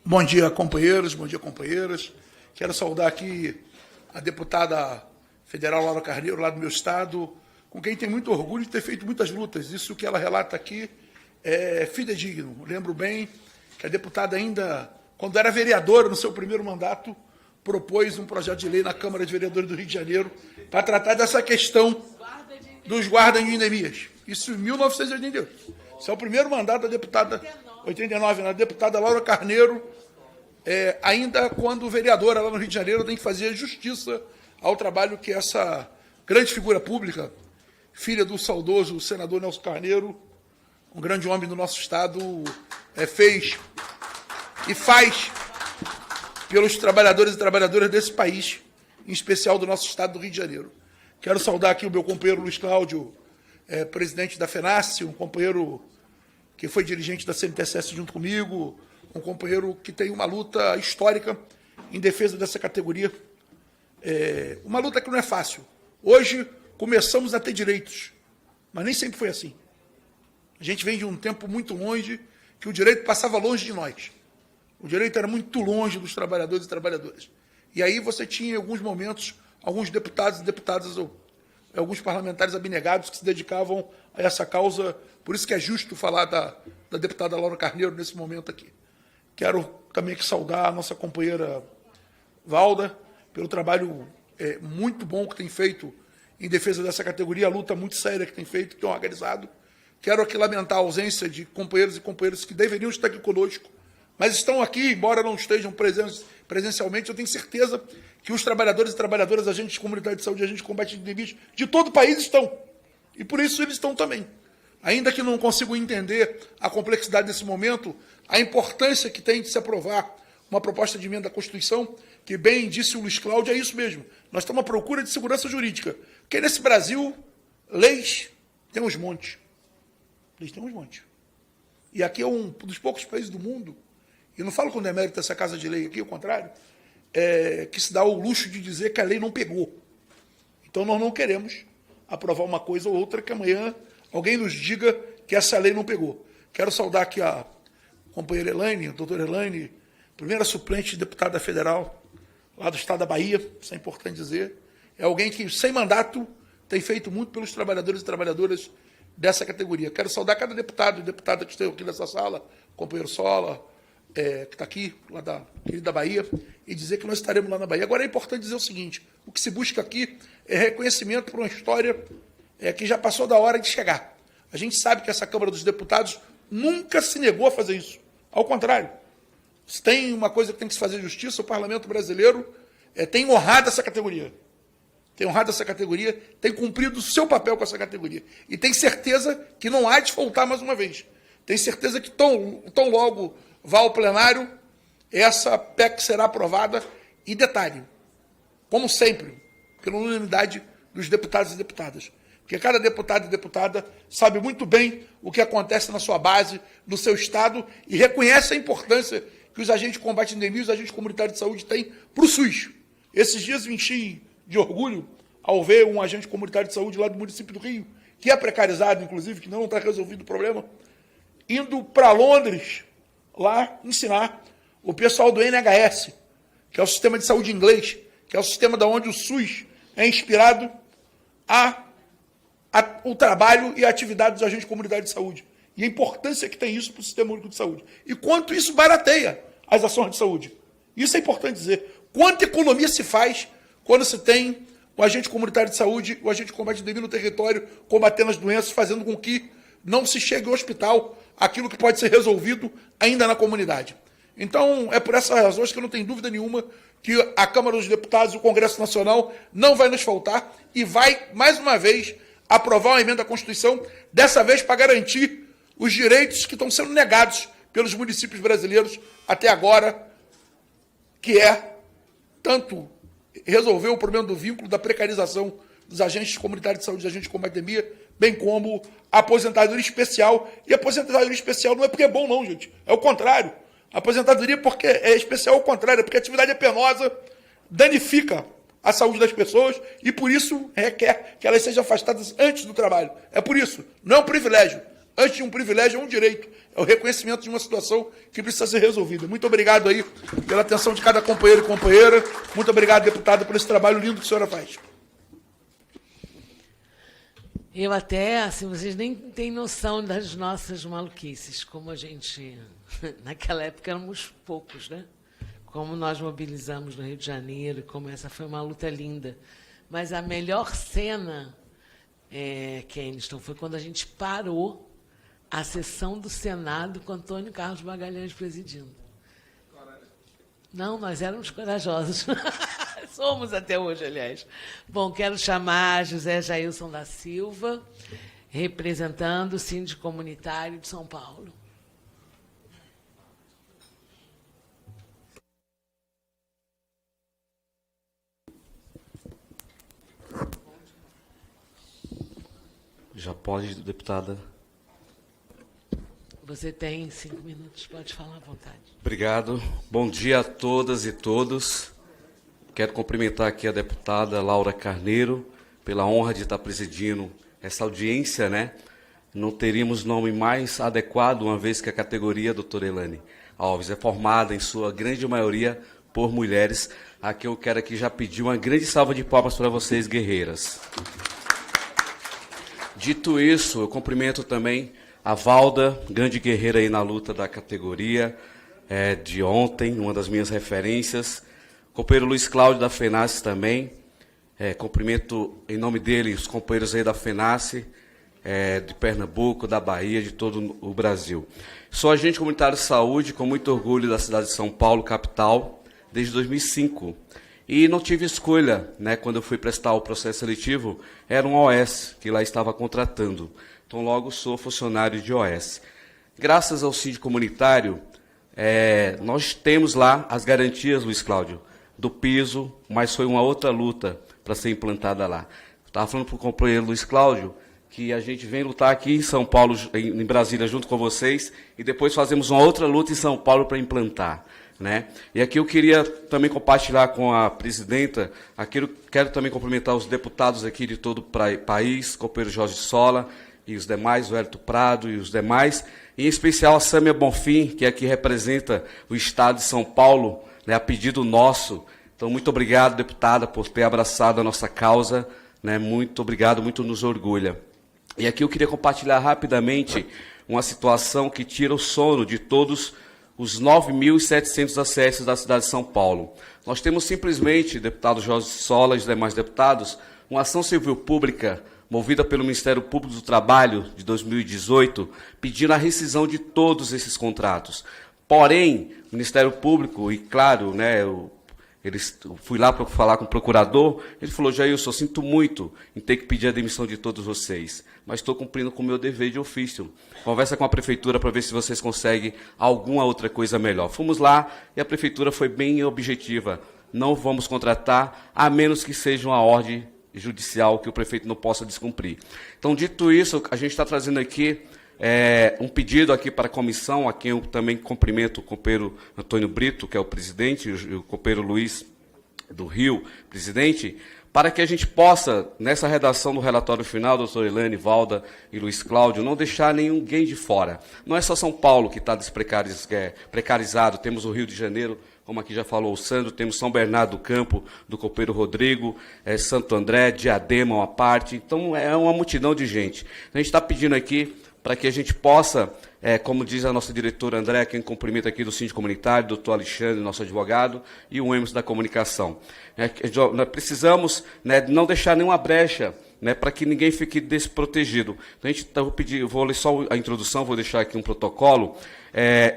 Bom dia, companheiros, bom dia, companheiras. Quero saudar aqui a deputada federal Laura Carneiro, lá do meu estado, com quem tem muito orgulho de ter feito muitas lutas. Isso que ela relata aqui é fidedigno. Lembro bem que a deputada ainda, quando era vereadora, no seu primeiro mandato, propôs um projeto de lei na Câmara de Vereadores do Rio de Janeiro para tratar dessa questão dos guardas de endemias. Isso em 1988. Esse é o primeiro mandato da deputada, 89, da deputada Laura Carneiro, ainda quando vereadora lá no Rio de Janeiro, tem que fazer justiça ao trabalho que essa grande figura pública, filha do saudoso senador Nelson Carneiro, um grande homem do nosso Estado, fez e faz pelos trabalhadores e trabalhadoras desse país, em especial do nosso Estado do Rio de Janeiro. Quero saudar aqui o meu companheiro Luiz Cláudio, presidente da FENASSE, um companheiro que foi dirigente da CNTS junto comigo, um companheiro que tem uma luta histórica em defesa dessa categoria. Uma luta que não é fácil. Hoje começamos a ter direitos, mas nem sempre foi assim. A gente vem de um tempo muito longe que o direito passava longe de nós. O direito era muito longe dos trabalhadores e trabalhadoras. E aí você tinha, em alguns momentos, alguns deputados e deputadas, ou alguns parlamentares abnegados que se dedicavam a essa causa. Por isso que é justo falar da deputada Laura Carneiro nesse momento aqui. Quero também aqui saudar a nossa companheira Valda pelo trabalho muito bom que tem feito em defesa dessa categoria, a luta muito séria que tem feito, que tem organizado. Quero aqui lamentar a ausência de companheiros e companheiras que deveriam estar aqui conosco, mas estão aqui, embora não estejam presencialmente. Eu tenho certeza que os trabalhadores e trabalhadoras, agentes de comunidade de saúde, agentes de combate de endemias de todo o país estão. E por isso eles estão também. Ainda que não consigam entender a complexidade desse momento, a importância que tem de se aprovar uma proposta de emenda à Constituição, que bem disse o Luiz Cláudio, é isso mesmo. Nós estamos à procura de segurança jurídica. Porque nesse Brasil, leis tem uns montes. Leis tem uns montes. E aqui é um dos poucos países do mundo, e não falo com demérito essa casa de lei aqui, ao contrário, que se dá o luxo de dizer que a lei não pegou. Então nós não queremos aprovar uma coisa ou outra que amanhã alguém nos diga que essa lei não pegou. Quero saudar aqui a companheira Elaine, a doutora Elaine, primeira suplente de deputada federal, lá do estado da Bahia, isso é importante dizer. É alguém que, sem mandato, tem feito muito pelos trabalhadores e trabalhadoras dessa categoria. Quero saudar cada deputado e deputada que esteve aqui nessa sala, o companheiro Sola, que está aqui, lá da querida Bahia, e dizer que nós estaremos lá na Bahia. Agora é importante dizer o seguinte: o que se busca aqui é reconhecimento por uma história que já passou da hora de chegar. A gente sabe que essa Câmara dos Deputados nunca se negou a fazer isso. Ao contrário, se tem uma coisa que tem que se fazer justiça, o Parlamento brasileiro tem honrado essa categoria. Tem honrado essa categoria, tem cumprido o seu papel com essa categoria. E tem certeza que não há de faltar mais uma vez. Tem certeza que tão logo vá ao plenário, essa PEC será aprovada. E detalhe, como sempre, pela unanimidade dos deputados e deputadas. Porque cada deputado e deputada sabe muito bem o que acontece na sua base, no seu estado, e reconhece a importância que os agentes de combate a endemias, os agentes comunitários de saúde têm para o SUS. Esses dias me enchi de orgulho ao ver um agente comunitário de saúde lá do município do Rio, que é precarizado, inclusive, que não está resolvido o problema, indo para Londres, lá ensinar o pessoal do NHS, que é o sistema de saúde inglês, que é o sistema da onde o SUS é inspirado o trabalho e a atividade dos agentes de comunidade de saúde. E a importância que tem isso para o Sistema Único de Saúde. E quanto isso barateia as ações de saúde. Isso é importante dizer. Quanta economia se faz quando se tem o agente comunitário de saúde, o agente de combate endemia no território, combatendo as doenças, fazendo com que não se chegue ao hospital aquilo que pode ser resolvido ainda na comunidade. Então, é por essas razões que eu não tenho dúvida nenhuma que a Câmara dos Deputados e o Congresso Nacional não vai nos faltar e vai, mais uma vez, aprovar uma emenda à Constituição, dessa vez para garantir os direitos que estão sendo negados pelos municípios brasileiros até agora, que é tanto resolver o problema do vínculo, da precarização dos agentes comunitários de saúde, dos agentes de combate à epidemia, bem como a aposentadoria especial. E a aposentadoria especial não é porque é bom, não, gente. É o contrário. A aposentadoria porque é especial ao contrário, é porque a atividade é penosa, danifica a saúde das pessoas e, por isso, requer que elas sejam afastadas antes do trabalho. É por isso. Não é um privilégio. Antes de um privilégio, é um direito. É o reconhecimento de uma situação que precisa ser resolvida. Muito obrigado aí pela atenção de cada companheiro e companheira. Muito obrigado, deputada, por esse trabalho lindo que a senhora faz. Eu até, assim, vocês nem têm noção das nossas maluquices, como a gente, naquela época éramos poucos, né? Como nós mobilizamos no Rio de Janeiro, como essa foi uma luta linda. Mas a melhor cena, Keniston, foi quando a gente parou a sessão do Senado com Antônio Carlos Magalhães presidindo. Não, nós éramos corajosos. Somos até hoje, aliás. Bom, quero chamar José Jailson da Silva, representando o Síndico Comunitário de São Paulo. Já pode, deputada. Você tem 5 minutos, pode falar à vontade. Obrigado. Bom dia a todas e todos. Quero cumprimentar aqui a deputada Laura Carneiro pela honra de estar presidindo essa audiência, né? Não teríamos nome mais adequado, uma vez que a categoria doutora Elane Alves é formada, em sua grande maioria, por mulheres. Aqui eu quero já pedir uma grande salva de palmas para vocês, guerreiras. Dito isso, eu cumprimento também a Valda, grande guerreira aí na luta da categoria, de ontem, uma das minhas referências. Companheiro Luiz Cláudio da FENASSE também. Cumprimento em nome dele os companheiros aí da FENASSE, de Pernambuco, da Bahia, de todo o Brasil. Sou agente comunitário de saúde, com muito orgulho da cidade de São Paulo, capital, desde 2005. E não tive escolha, né, quando eu fui prestar o processo seletivo, era um OS que lá estava contratando. Então, logo sou funcionário de OS. Graças ao síndico comunitário, nós temos lá as garantias, Luiz Cláudio, do piso, mas foi uma outra luta para ser implantada lá. Estava falando para o companheiro Luiz Cláudio que a gente vem lutar aqui em São Paulo, em Brasília, junto com vocês, e depois fazemos uma outra luta em São Paulo para implantar, né? E aqui eu queria também compartilhar com a presidenta, quero também cumprimentar os deputados aqui de todo o país, companheiro Jorge Sola e os demais, o Hélito Prado e os demais, e em especial a Sâmia Bonfim, que aqui representa o Estado de São Paulo, né, a pedido nosso. Então, muito obrigado, deputada, por ter abraçado a nossa causa, né? Muito obrigado, muito nos orgulha. E aqui eu queria compartilhar rapidamente uma situação que tira o sono de todos os 9.700 acessos da cidade de São Paulo. Nós temos simplesmente, deputado Jorge Sola e os demais deputados, uma ação civil pública movida pelo Ministério Público do Trabalho de 2018, pedindo a rescisão de todos esses contratos. Porém, o Ministério Público, e claro, né, fui lá para falar com o procurador, ele falou: Jailson, eu sinto muito em ter que pedir a demissão de todos vocês, mas estou cumprindo com o meu dever de ofício. Conversa com a prefeitura para ver se vocês conseguem alguma outra coisa melhor. Fomos lá e a prefeitura foi bem objetiva. Não vamos contratar, a menos que seja uma ordem judicial que o prefeito não possa descumprir. Então, dito isso, a gente está trazendo aqui um pedido aqui para a comissão, a quem eu também cumprimento o companheiro Antônio Brito, que é o presidente, e o companheiro Luiz do Rio, presidente, para que a gente possa, nessa redação do relatório final, doutor Elane, Valda e Luiz Cláudio, não deixar ninguém de fora. Não é só São Paulo que está precarizado, temos o Rio de Janeiro, como aqui já falou o Sandro, temos São Bernardo do Campo, do companheiro Rodrigo, Santo André, Diadema, uma parte. Então, é uma multidão de gente. A gente está pedindo aqui para que a gente possa, como diz a nossa diretora André, quem cumprimenta aqui do síndico comunitário, doutor Alexandre, nosso advogado, e o Emerson da comunicação. Nós precisamos, né, não deixar nenhuma brecha, né, para que ninguém fique desprotegido. Então, vou ler só a introdução, vou deixar aqui um protocolo.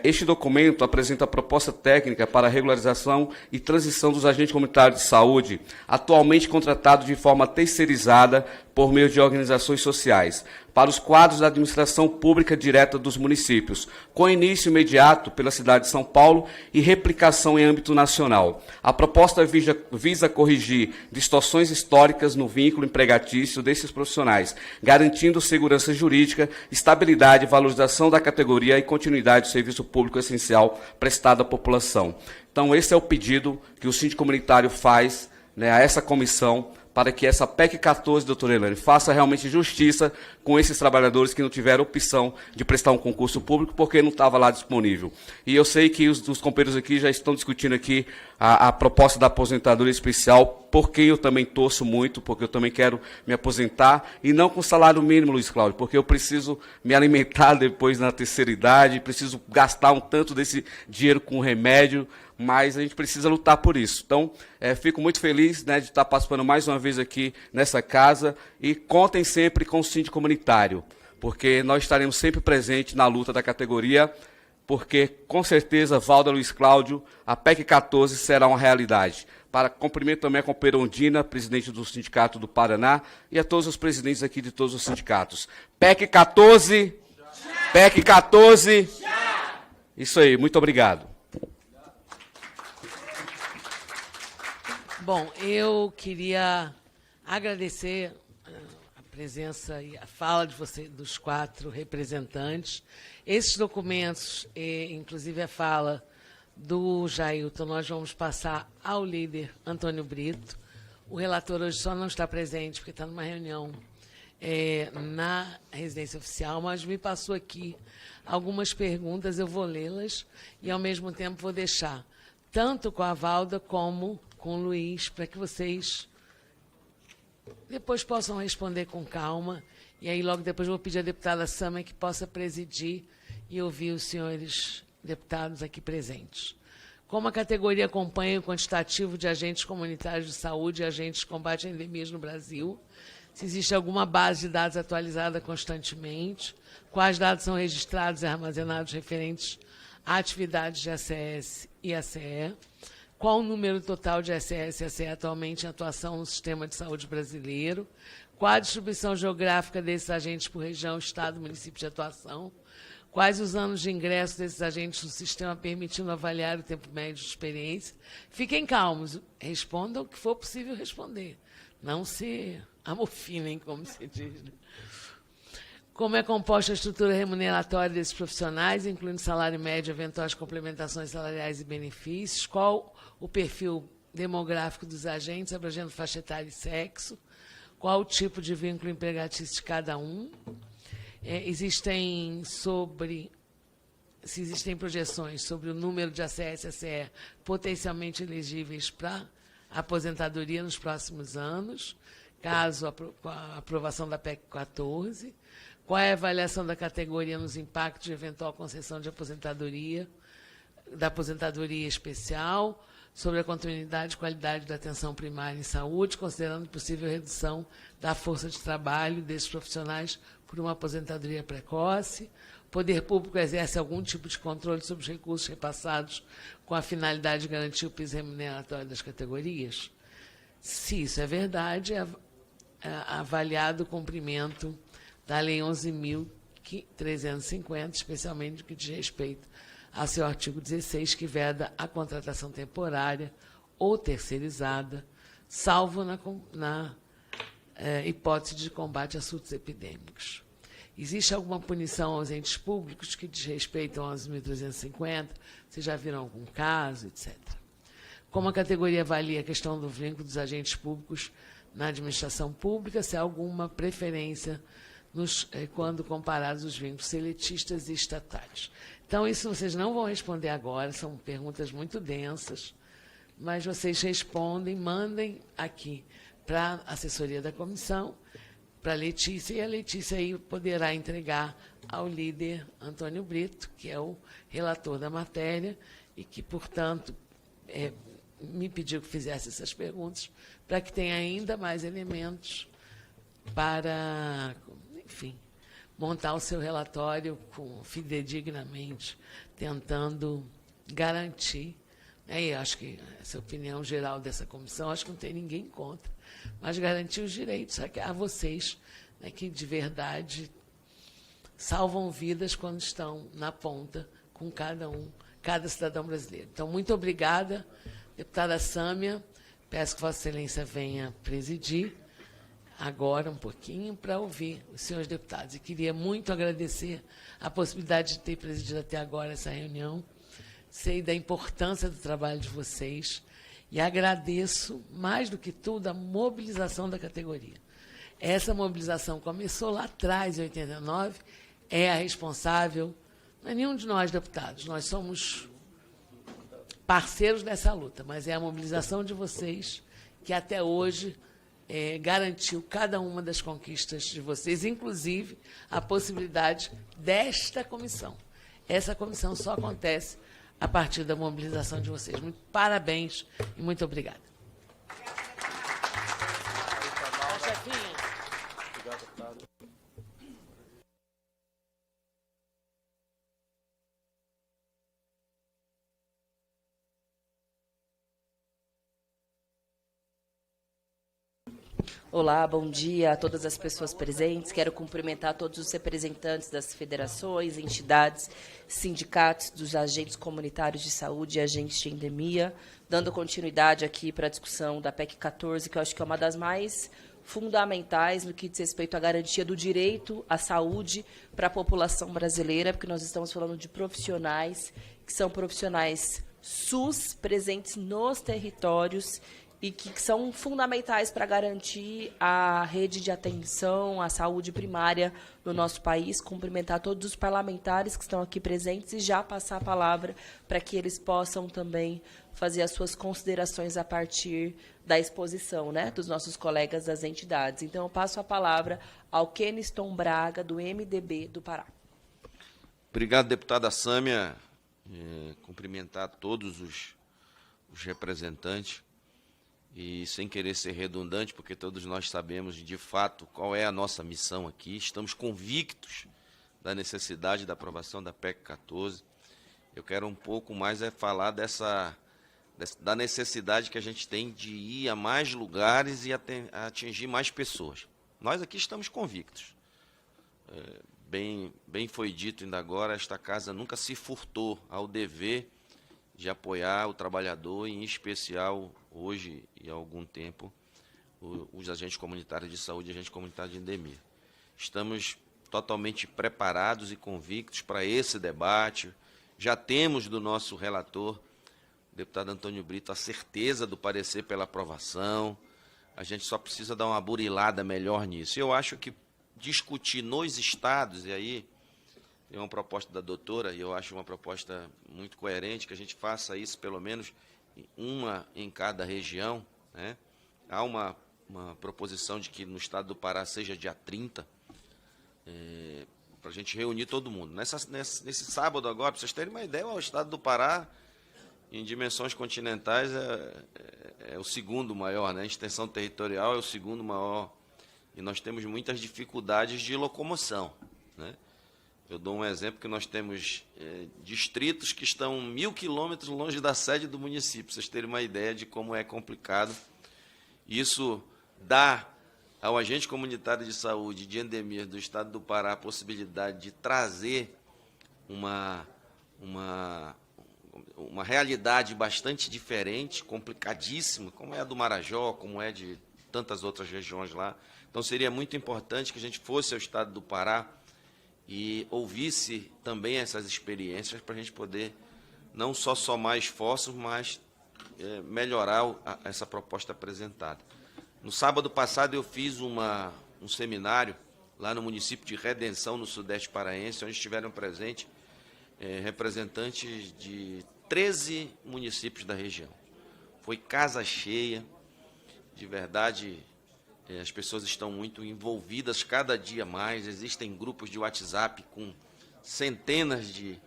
Este documento apresenta a proposta técnica para a regularização e transição dos agentes comunitários de saúde, atualmente contratados de forma terceirizada por meio de organizações sociais, para os quadros da administração pública direta dos municípios, com início imediato pela cidade de São Paulo e replicação em âmbito nacional. A proposta visa corrigir distorções históricas no vínculo empregatício desses profissionais, garantindo segurança jurídica, estabilidade e valorização da categoria e continuidade do serviço público essencial prestado à população. Então, esse é o pedido que o síndico comunitário faz, né, a essa comissão, para que essa PEC 14, doutora Elaine, faça realmente justiça com esses trabalhadores que não tiveram opção de prestar um concurso público porque não estava lá disponível. E eu sei que os companheiros aqui já estão discutindo aqui a proposta da aposentadoria especial, por quem eu também torço muito, porque eu também quero me aposentar, e não com salário mínimo, Luiz Cláudio, porque eu preciso me alimentar depois na terceira idade, preciso gastar um tanto desse dinheiro com remédio, mas a gente precisa lutar por isso. Então, fico muito feliz, né, de estar participando mais uma vez aqui nessa casa, e contem sempre com o síndico comunitário, porque nós estaremos sempre presentes na luta da categoria, porque, com certeza, Valda, Luiz Cláudio, a PEC 14 será uma realidade. Cumprimento também a companheira Ondina, presidente do Sindicato do Paraná, e a todos os presidentes aqui de todos os sindicatos. PEC 14! Já. PEC 14! Já. Isso aí, muito obrigado. Bom, eu queria agradecer a presença e a fala de dos 4 representantes. Esses documentos, inclusive a fala do Jailton, nós vamos passar ao líder Antônio Brito. O relator hoje só não está presente porque está numa reunião na residência oficial, mas me passou aqui algumas perguntas, eu vou lê-las e, ao mesmo tempo, vou deixar tanto com a Valda como com o Luiz, para que vocês depois possam responder com calma. E aí, logo depois, eu vou pedir à deputada Sama que possa presidir e ouvir os senhores deputados aqui presentes. Como a categoria acompanha o quantitativo de agentes comunitários de saúde e agentes de combate a endemias no Brasil? Se existe alguma base de dados atualizada constantemente? Quais dados são registrados e armazenados referentes a atividades de ACS e ACE? Qual o número total de ACS e ACE atualmente em atuação no sistema de saúde brasileiro? Qual a distribuição geográfica desses agentes por região, estado, município de atuação? Quais os anos de ingresso desses agentes no sistema, permitindo avaliar o tempo médio de experiência? Fiquem calmos, respondam o que for possível responder. Não se amofinem, como se diz. Como é composta a estrutura remuneratória desses profissionais, incluindo salário médio, eventuais complementações salariais e benefícios? Qual o perfil demográfico dos agentes, abrangendo faixa etária e sexo? Qual o tipo de vínculo empregatício de cada um? Se existem projeções sobre o número de ACS e ACE potencialmente elegíveis para aposentadoria nos próximos anos, caso com a aprovação da PEC 14? Qual é a avaliação da categoria nos impactos de eventual concessão de aposentadoria, da aposentadoria especial, sobre a continuidade e qualidade da atenção primária em saúde, considerando possível redução da força de trabalho desses profissionais por uma aposentadoria precoce? O poder público exerce algum tipo de controle sobre os recursos repassados com a finalidade de garantir o piso remuneratório das categorias? Se isso é verdade, é avaliado o cumprimento da Lei 11.350, especialmente no que diz respeito a seu artigo 16, que veda a contratação temporária ou terceirizada, salvo na hipótese de combate a surtos epidêmicos. Existe alguma punição aos entes públicos que diz respeito ao 11.350? Vocês já viram algum caso, etc. Como a categoria avalia a questão do vínculo dos agentes públicos na administração pública, se há alguma preferência quando comparados os vínculos seletistas e estatais? Então, isso vocês não vão responder agora, são perguntas muito densas, mas vocês respondem, mandem aqui para a assessoria da comissão, para a Letícia, e a Letícia aí poderá entregar ao líder Antônio Brito, que é o relator da matéria, e que, portanto, me pediu que fizesse essas perguntas, para que tenha ainda mais elementos para, enfim, montar o seu relatório fidedignamente, tentando garantir Aí, acho que essa opinião geral dessa comissão, acho que não tem ninguém contra, mas garantir os direitos a vocês, né, que de verdade salvam vidas quando estão na ponta com cada cidadão brasileiro. Então, muito obrigada, deputada Sâmia. Peço que Vossa Excelência venha presidir agora um pouquinho para ouvir os senhores deputados. E queria muito agradecer a possibilidade de ter presidido até agora essa reunião. Sei da importância do trabalho de vocês e agradeço, mais do que tudo, a mobilização da categoria. Essa mobilização começou lá atrás, em 89, é a responsável, não é nenhum de nós, deputados, nós somos parceiros dessa luta, mas é a mobilização de vocês que até hoje garantiu cada uma das conquistas de vocês, inclusive a possibilidade desta comissão. Essa comissão só acontece a partir da mobilização de vocês. Muito parabéns e muito obrigada. Olá, bom dia a todas as pessoas presentes. Quero cumprimentar todos os representantes das federações, entidades, sindicatos, dos agentes comunitários de saúde e agentes de endemia, dando continuidade aqui para a discussão da PEC 14, que eu acho que é uma das mais fundamentais no que diz respeito à garantia do direito à saúde para a população brasileira, porque nós estamos falando de profissionais que são profissionais SUS presentes nos territórios e que são fundamentais para garantir a rede de atenção à saúde primária no nosso país. Cumprimentar todos os parlamentares que estão aqui presentes e já passar a palavra para que eles possam também fazer as suas considerações a partir da exposição, né, dos nossos colegas das entidades. Então, eu passo a palavra ao Keniston Braga, do MDB do Pará. Obrigado, deputada Sâmia. Cumprimentar todos os representantes. E sem querer ser redundante, porque todos nós sabemos de fato qual é a nossa missão aqui, estamos convictos da necessidade da aprovação da PEC 14. Eu quero um pouco mais falar da necessidade que a gente tem de ir a mais lugares e atingir mais pessoas. Nós aqui estamos convictos. Bem foi dito ainda agora, esta casa nunca se furtou ao dever de apoiar o trabalhador, em especial hoje e há algum tempo, os agentes comunitários de saúde e agentes comunitários de endemia. Estamos totalmente preparados e convictos para esse debate. Já temos do nosso relator, o deputado Antônio Brito, a certeza do parecer pela aprovação. A gente só precisa dar uma burilada melhor nisso. Eu acho que discutir nos estados, e aí tem uma proposta da doutora, e eu acho uma proposta muito coerente, que a gente faça isso pelo menos uma em cada região, né? Há uma proposição de que no estado do Pará seja dia 30, para a gente reunir todo mundo. Nesse sábado agora, para vocês terem uma ideia, o estado do Pará, em dimensões continentais, é o segundo maior, né? A extensão territorial é o segundo maior, e nós temos muitas dificuldades de locomoção, né? Eu dou um exemplo que nós temos distritos que estão 1.000 quilômetros longe da sede do município, para vocês terem uma ideia de como é complicado. Isso dá ao agente comunitário de saúde de endemias do estado do Pará a possibilidade de trazer uma realidade bastante diferente, complicadíssima, como é a do Marajó, como é de tantas outras regiões lá. Então, seria muito importante que a gente fosse ao estado do Pará e ouvisse também essas experiências para a gente poder não só somar esforços, mas melhorar essa proposta apresentada. No sábado passado eu fiz um seminário lá no município de Redenção, no Sudeste Paraense, onde estiveram presentes representantes de 13 municípios da região. Foi casa cheia, de verdade. As pessoas estão muito envolvidas cada dia mais, existem grupos de WhatsApp com centenas de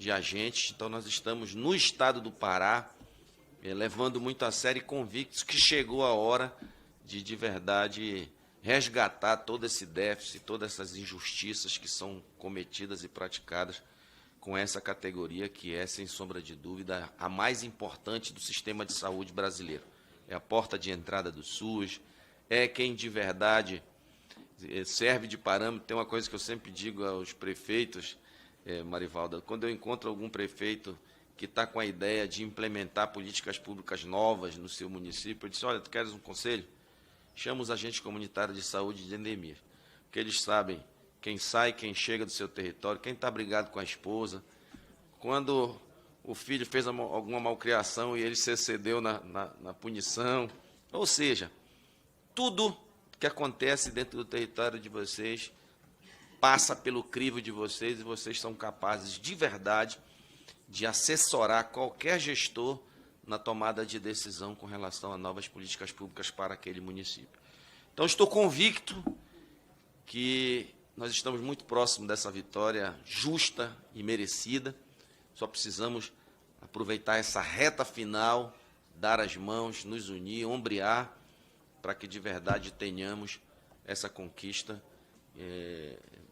agentes, então nós estamos no estado do Pará, levando muito a sério e convictos que chegou a hora de verdade, resgatar todo esse déficit, todas essas injustiças que são cometidas e praticadas com essa categoria que é, sem sombra de dúvida, a mais importante do sistema de saúde brasileiro. É a porta de entrada do SUS, é quem de verdade serve de parâmetro. Tem uma coisa que eu sempre digo aos prefeitos, Marivalda, quando eu encontro algum prefeito que está com a ideia de implementar políticas públicas novas no seu município, eu disse, olha, tu queres um conselho? Chama os agentes comunitários de saúde e de endemias, porque eles sabem quem sai, quem chega do seu território, quem está brigado com a esposa, quando o filho fez alguma malcriação e ele se excedeu na punição. Ou seja, tudo que acontece dentro do território de vocês passa pelo crivo de vocês e vocês são capazes, de verdade, de assessorar qualquer gestor na tomada de decisão com relação a novas políticas públicas para aquele município. Então, estou convicto que nós estamos muito próximos dessa vitória justa e merecida. Só precisamos aproveitar essa reta final, dar as mãos, nos unir, ombrear, para que de verdade tenhamos essa conquista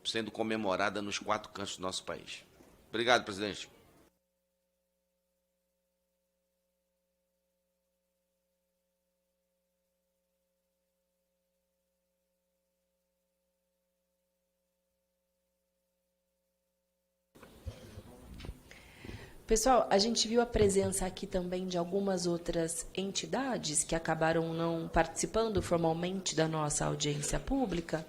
sendo comemorada nos 4 cantos do nosso país. Obrigado, presidente. Pessoal, a gente viu a presença aqui também de algumas outras entidades que acabaram não participando formalmente da nossa audiência pública.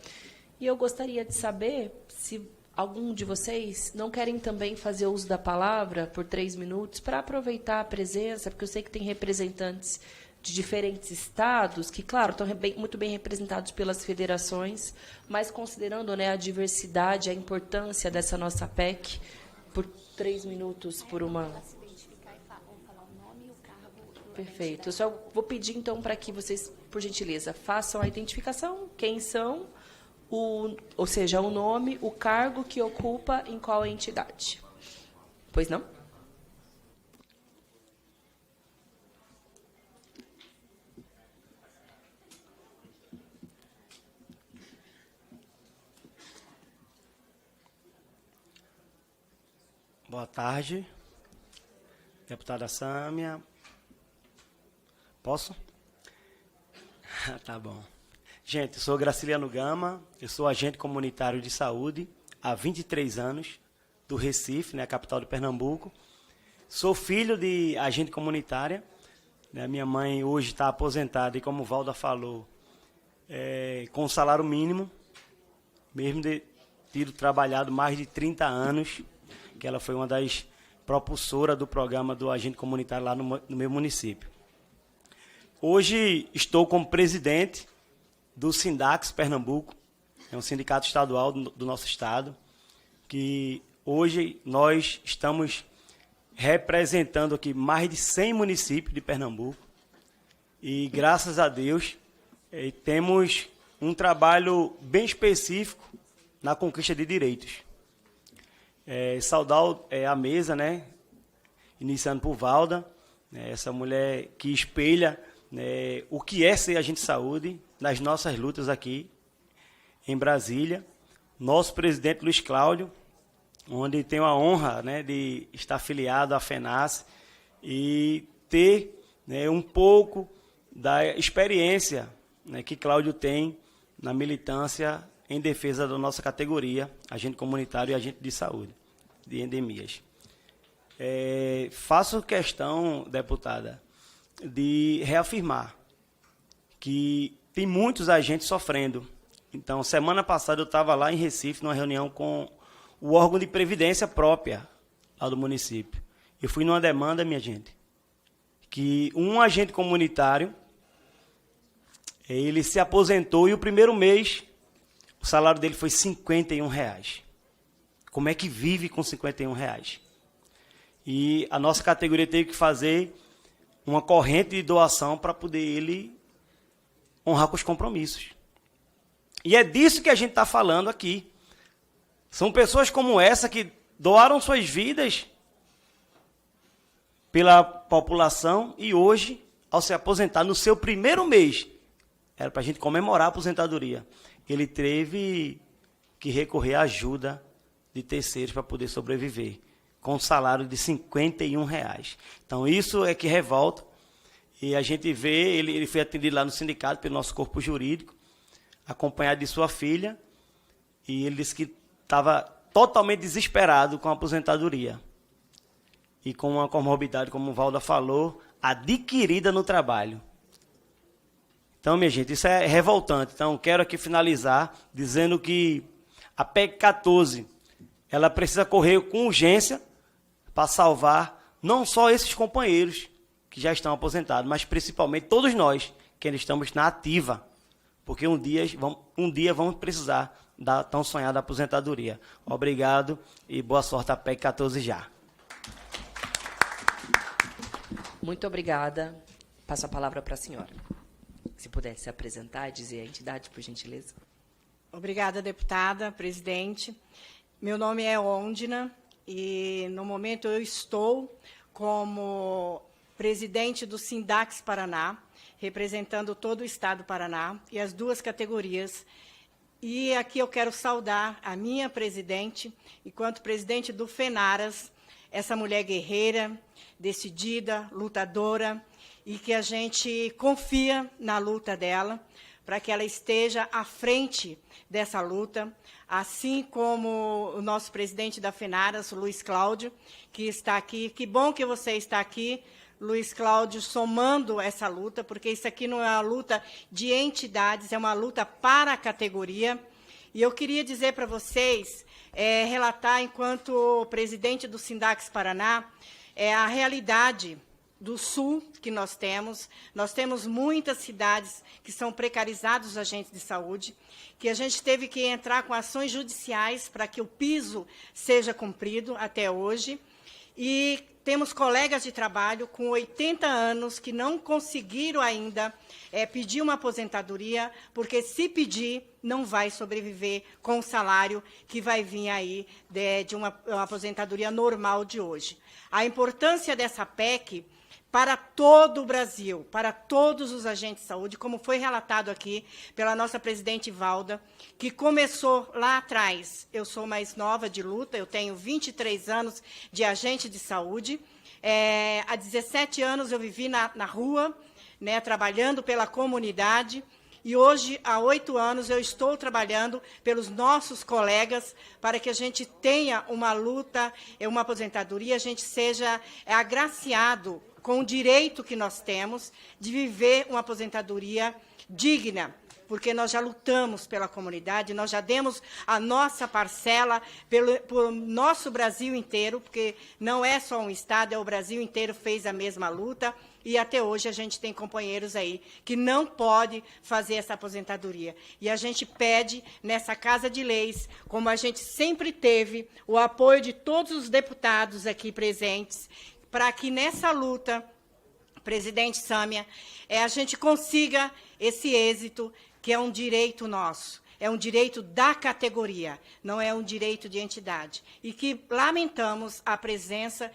E eu gostaria de saber se algum de vocês não querem também fazer uso da palavra por 3 minutos para aproveitar a presença, porque eu sei que tem representantes de diferentes estados que, claro, estão muito bem representados pelas federações, mas considerando, né, a diversidade, a importância dessa nossa PEC, por 3 minutos por uma... Perfeito. Eu só vou pedir, então, para que vocês, por gentileza, façam a identificação, quem são, ou seja, o nome, o cargo que ocupa em qual entidade. Pois não? Boa tarde, deputada Sâmia. Posso? Tá bom. Gente, eu sou Graciliano Gama, eu sou agente comunitário de saúde há 23 anos, do Recife, né, capital de Pernambuco. Sou filho de agente comunitária. Né, minha mãe hoje está aposentada e, como o Valda falou, com salário mínimo, mesmo de ter trabalhado mais de 30 anos, que ela foi uma das propulsoras do programa do agente comunitário lá no meu município. Hoje estou como presidente do Sindax Pernambuco, é um sindicato estadual do nosso estado, que hoje nós estamos representando aqui mais de 100 municípios de Pernambuco e, graças a Deus, temos um trabalho bem específico na conquista de direitos. Saudar a mesa, né, iniciando por Valda, né, essa mulher que espelha, né, o que é ser agente de saúde nas nossas lutas aqui em Brasília. Nosso presidente Luiz Cláudio, onde tenho a honra, né, de estar afiliado à FENASSE e ter, né, um pouco da experiência, né, que Cláudio tem na militância em defesa da nossa categoria, agente comunitário e agente de saúde, de endemias. Faço questão, deputada, de reafirmar que tem muitos agentes sofrendo. Então, semana passada eu estava lá em Recife, numa reunião com o órgão de previdência própria lá do município. Eu fui numa demanda, minha gente, que um agente comunitário, ele se aposentou e o primeiro mês o salário dele foi R$51. Como é que vive com R$51? E a nossa categoria teve que fazer uma corrente de doação para poder ele honrar com os compromissos. E é disso que a gente está falando aqui. São pessoas como essa que doaram suas vidas pela população e hoje, ao se aposentar no seu primeiro mês, era para a gente comemorar a aposentadoria, ele teve que recorrer à ajuda de terceiros para poder sobreviver. com um salário de R$ 51. Então, isso é que revolta. E a gente vê, ele foi atendido lá no sindicato pelo nosso corpo jurídico, acompanhado de sua filha, e ele disse que estava totalmente desesperado com a aposentadoria. E com uma comorbidade, como o Valda falou, adquirida no trabalho. Então, minha gente, isso é revoltante. Então, quero aqui finalizar dizendo que a PEC 14, ela precisa correr com urgência para salvar não só esses companheiros que já estão aposentados, mas principalmente todos nós que ainda estamos na ativa, porque um dia vamos precisar da tão sonhada aposentadoria. Obrigado e boa sorte à PEC 14 já. Muito obrigada. Passo a palavra para a senhora. Se pudesse se apresentar e dizer a entidade, por gentileza. Obrigada, deputada, presidente. Meu nome é Ondina e, no momento, eu estou como presidente do Sindax Paraná, representando todo o Estado do Paraná e as duas categorias. E aqui eu quero saudar a minha presidente, enquanto presidente do FENARAS, essa mulher guerreira, decidida, lutadora, e que a gente confia na luta dela, para que ela esteja à frente dessa luta, assim como o nosso presidente da FENARAS, Luiz Cláudio, que está aqui. Que bom que você está aqui, Luiz Cláudio, somando essa luta, porque isso aqui não é uma luta de entidades, é uma luta para a categoria. E eu queria dizer para vocês, relatar, enquanto presidente do Sindax Paraná, a realidade do Sul que nós temos. Nós temos muitas cidades que são precarizados os agentes de saúde, que a gente teve que entrar com ações judiciais para que o piso seja cumprido até hoje. E temos colegas de trabalho com 80 anos que não conseguiram ainda pedir uma aposentadoria, porque se pedir, não vai sobreviver com o salário que vai vir aí de uma aposentadoria normal de hoje. A importância dessa PEC para todo o Brasil, para todos os agentes de saúde, como foi relatado aqui pela nossa presidente Valda, que começou lá atrás. Eu sou mais nova de luta, eu tenho 23 anos de agente de saúde. Há 17 anos eu vivi na rua, né, trabalhando pela comunidade, e hoje, há 8 anos, eu estou trabalhando pelos nossos colegas para que a gente tenha uma luta, uma aposentadoria, a gente seja agraciado com o direito que nós temos de viver uma aposentadoria digna, porque nós já lutamos pela comunidade, nós já demos a nossa parcela pelo nosso Brasil inteiro, porque não é só um estado, é o Brasil inteiro fez a mesma luta, e até hoje a gente tem companheiros aí que não pode fazer essa aposentadoria. E a gente pede, nessa Casa de Leis, como a gente sempre teve, o apoio de todos os deputados aqui presentes, para que nessa luta, presidente Sâmia, a gente consiga esse êxito, que é um direito nosso, é um direito da categoria, não é um direito de entidade. E que lamentamos a presença,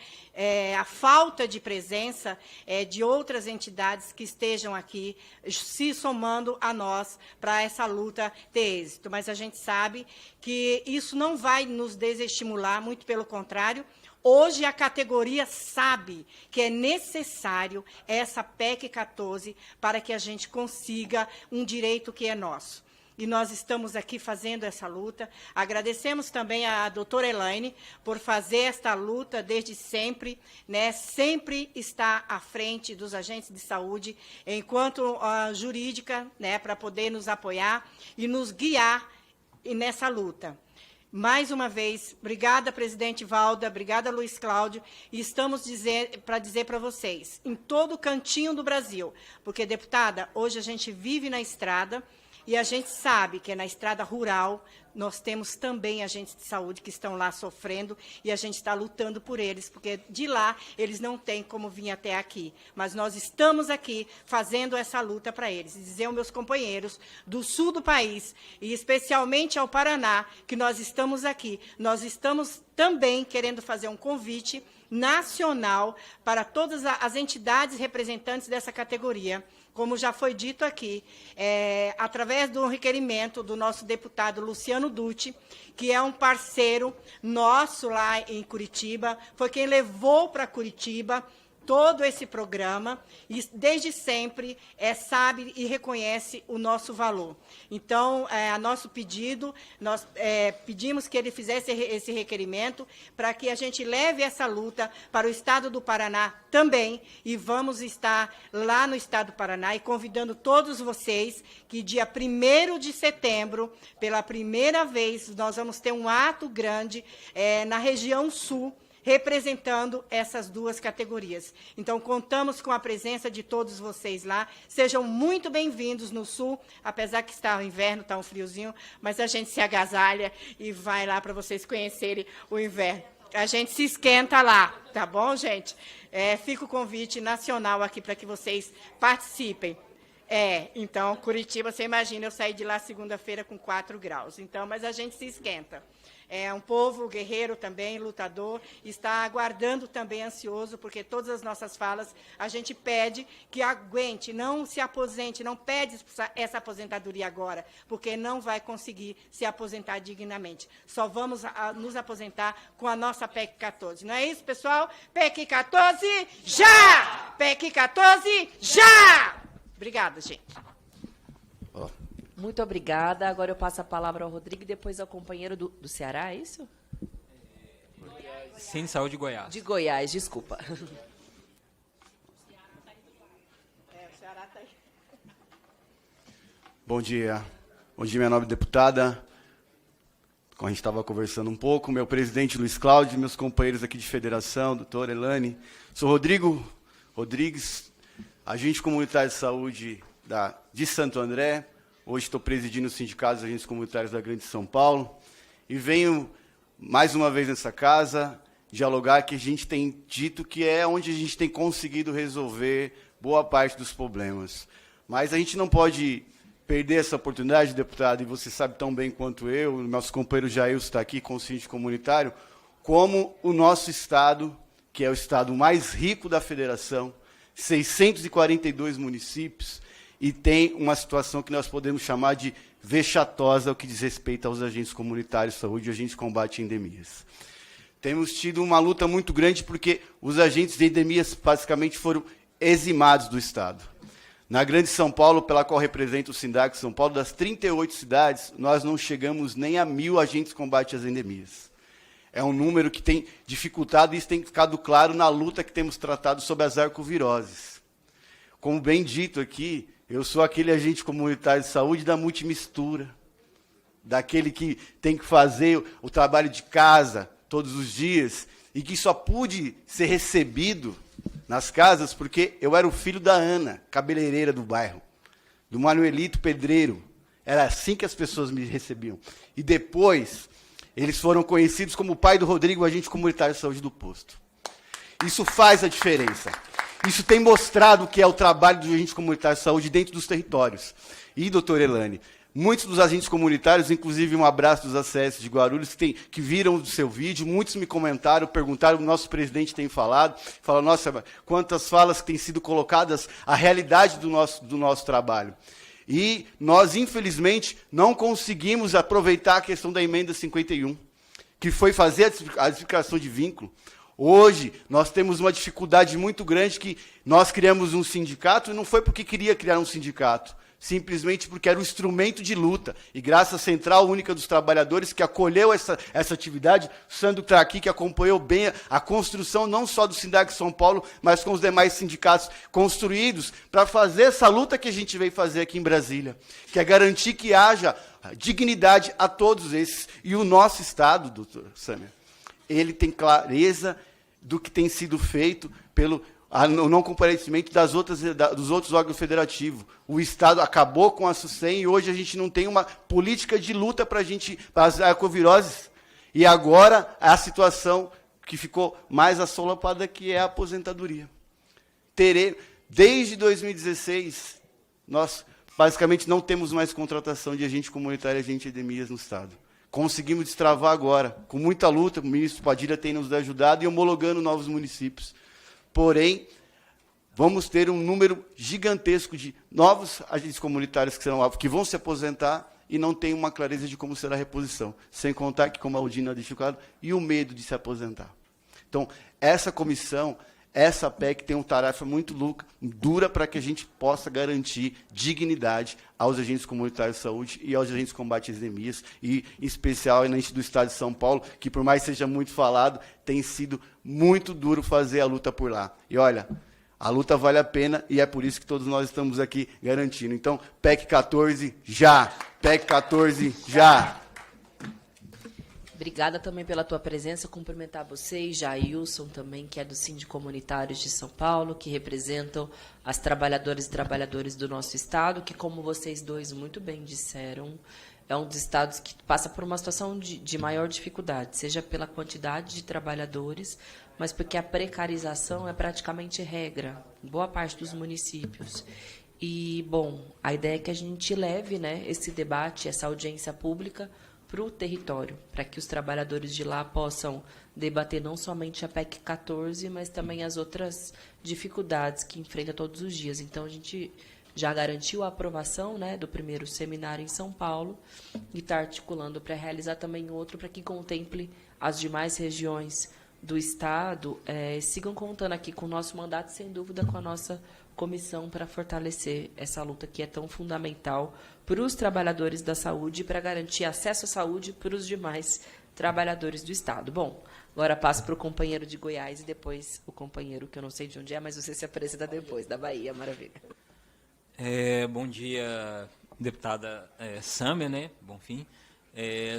a falta de presença de outras entidades que estejam aqui se somando a nós para essa luta ter êxito. Mas a gente sabe que isso não vai nos desestimular, muito pelo contrário. Hoje a categoria sabe que é necessário essa PEC 14 para que a gente consiga um direito que é nosso. E nós estamos aqui fazendo essa luta. Agradecemos também à doutora Elaine por fazer esta luta desde sempre, né? Sempre está à frente dos agentes de saúde, enquanto jurídica, né? Para poder nos apoiar e nos guiar nessa luta. Mais uma vez, obrigada, presidente Valda, obrigada, Luiz Cláudio, e estamos para dizer para vocês, em todo cantinho do Brasil, porque, deputada, hoje a gente vive na estrada, e a gente sabe que na estrada rural nós temos também agentes de saúde que estão lá sofrendo e a gente está lutando por eles, porque de lá eles não têm como vir até aqui. Mas nós estamos aqui fazendo essa luta para eles. E dizer aos meus companheiros do sul do país, e especialmente ao Paraná, que nós estamos aqui. Nós estamos também querendo fazer um convite nacional para todas as entidades representantes dessa categoria, como já foi dito aqui, através do requerimento do nosso deputado Luciano Luciano Dutti, que é um parceiro nosso lá em Curitiba, foi quem levou para Curitiba todo esse programa e, desde sempre, sabe e reconhece o nosso valor. Então, a nosso pedido, nós pedimos que ele fizesse esse requerimento para que a gente leve essa luta para o Estado do Paraná também, e vamos estar lá no Estado do Paraná e convidando todos vocês que, dia 1º de setembro, pela primeira vez, nós vamos ter um ato grande na região sul, representando essas duas categorias. Então, contamos com a presença de todos vocês lá. Sejam muito bem-vindos no Sul, apesar que está o inverno, está um friozinho, mas a gente se agasalha e vai lá para vocês conhecerem o inverno. A gente se esquenta lá, tá bom, gente? Fica o convite nacional aqui para que vocês participem. Então, Curitiba, você imagina, eu saí de lá segunda-feira com 4 graus. Então, mas a gente se esquenta. É um povo guerreiro também, lutador, está aguardando também, ansioso, porque todas as nossas falas, a gente pede que aguente, não se aposente, não pede essa aposentadoria agora, porque não vai conseguir se aposentar dignamente. Só vamos nos aposentar com a nossa PEC 14. Não é isso, pessoal? PEC 14, já! PEC 14, já! Obrigada, gente. Muito obrigada. Agora eu passo a palavra ao Rodrigo e depois ao companheiro do Ceará, é isso? Centro de Saúde de Goiás. De Goiás, desculpa. Bom dia. Bom dia, minha nobre deputada. Como a gente estava conversando um pouco, meu presidente Luiz Cláudio, meus companheiros aqui de federação, doutora Elane. Sou Rodrigo Rodrigues, agente comunitário de saúde de Santo André. Hoje estou presidindo o Sindicato dos Agentes Comunitários da Grande São Paulo e venho, mais uma vez nessa casa, dialogar que a gente tem dito que é onde a gente tem conseguido resolver boa parte dos problemas. Mas a gente não pode perder essa oportunidade, deputado, e você sabe tão bem quanto eu, o nosso companheiro Jair está aqui, com o síndico comunitário, como o nosso Estado, que é o Estado mais rico da Federação, 642 municípios, e tem uma situação que nós podemos chamar de vexatosa, ao que diz respeito aos agentes comunitários de saúde e agentes de combate a endemias. Temos tido uma luta muito grande porque os agentes de endemias basicamente foram eximados do Estado. Na Grande São Paulo, pela qual representa o SINDAC São Paulo, das 38 cidades, nós não chegamos nem a 1.000 agentes de combate às endemias. É um número que tem dificultado, e isso tem ficado claro na luta que temos tratado sobre as arcoviroses. Como bem dito aqui, eu sou aquele agente comunitário de saúde da multimistura, daquele que tem que fazer o trabalho de casa todos os dias e que só pude ser recebido nas casas porque eu era o filho da Ana, cabeleireira do bairro, do Manuelito Pedreiro. Era assim que as pessoas me recebiam. E depois, eles foram conhecidos como o pai do Rodrigo, agente comunitário de saúde do posto. Isso faz a diferença. Isso tem mostrado o que é o trabalho do agente comunitário de saúde dentro dos territórios. E, doutora Elane, muitos dos agentes comunitários, inclusive um abraço dos ACS de Guarulhos, que viram o seu vídeo, muitos me comentaram, perguntaram, o nosso presidente tem falado, falaram, nossa, quantas falas que têm sido colocadas, a realidade do nosso trabalho. E nós, infelizmente, não conseguimos aproveitar a questão da emenda 51, que foi fazer a explicação de vínculo. Hoje, nós temos uma dificuldade muito grande que nós criamos um sindicato, e não foi porque queria criar um sindicato, simplesmente porque era um instrumento de luta. E graças à Central Única dos Trabalhadores, que acolheu essa atividade, o Sandro está aqui, que acompanhou bem a construção não só do SINDAC São Paulo, mas com os demais sindicatos construídos, para fazer essa luta que a gente veio fazer aqui em Brasília, que é garantir que haja dignidade a todos esses. E o nosso Estado, doutor Sâmia, ele tem clareza do que tem sido feito pelo o não comparecimento dos outros órgãos federativos. O Estado acabou com a SUSEM e hoje a gente não tem uma política de luta para as arcoviroses. E agora a situação que ficou mais assolapada, que é a aposentadoria. Desde 2016, nós basicamente não temos mais contratação de agente comunitário e agente de endemias no Estado. Conseguimos destravar agora, com muita luta, o ministro Padilha tem nos ajudado e homologando novos municípios. Porém, vamos ter um número gigantesco de novos agentes comunitários que vão se aposentar e não tem uma clareza de como será a reposição. Sem contar que, como a Aldina dificuldade, e o medo de se aposentar. Então, essa comissão, essa PEC tem uma tarefa muito dura para que a gente possa garantir dignidade aos agentes comunitários de saúde e aos agentes de combate às endemias, e em especial na gente do Estado de São Paulo, que por mais seja muito falado, tem sido muito duro fazer a luta por lá. E olha, a luta vale a pena e é por isso que todos nós estamos aqui garantindo. Então, PEC 14, já! PEC 14, já! Obrigada também pela tua presença, cumprimentar você e Jailson também, que é do Síndico Comunitários de São Paulo, que representam as trabalhadoras e trabalhadores do nosso estado, que, como vocês dois muito bem disseram, é um dos estados que passa por uma situação de maior dificuldade, seja pela quantidade de trabalhadores, mas porque a precarização é praticamente regra em boa parte dos municípios. E, bom, a ideia é que a gente leve, né, esse debate, essa audiência pública, para o território, para que os trabalhadores de lá possam debater não somente a PEC 14, mas também as outras dificuldades que enfrenta todos os dias. Então, a gente já garantiu a aprovação, né, do primeiro seminário em São Paulo e está articulando para realizar também outro para que contemple as demais regiões do Estado. Sigam contando aqui com o nosso mandato, sem dúvida, com a nossa comissão para fortalecer essa luta que é tão fundamental para os trabalhadores da saúde e para garantir acesso à saúde para os demais trabalhadores do Estado. Bom, agora passo para o companheiro de Goiás e depois o companheiro, que eu não sei de onde é, mas você se apresenta depois, da Bahia, maravilha. Bom dia, deputada Sâmia, né? Bonfim.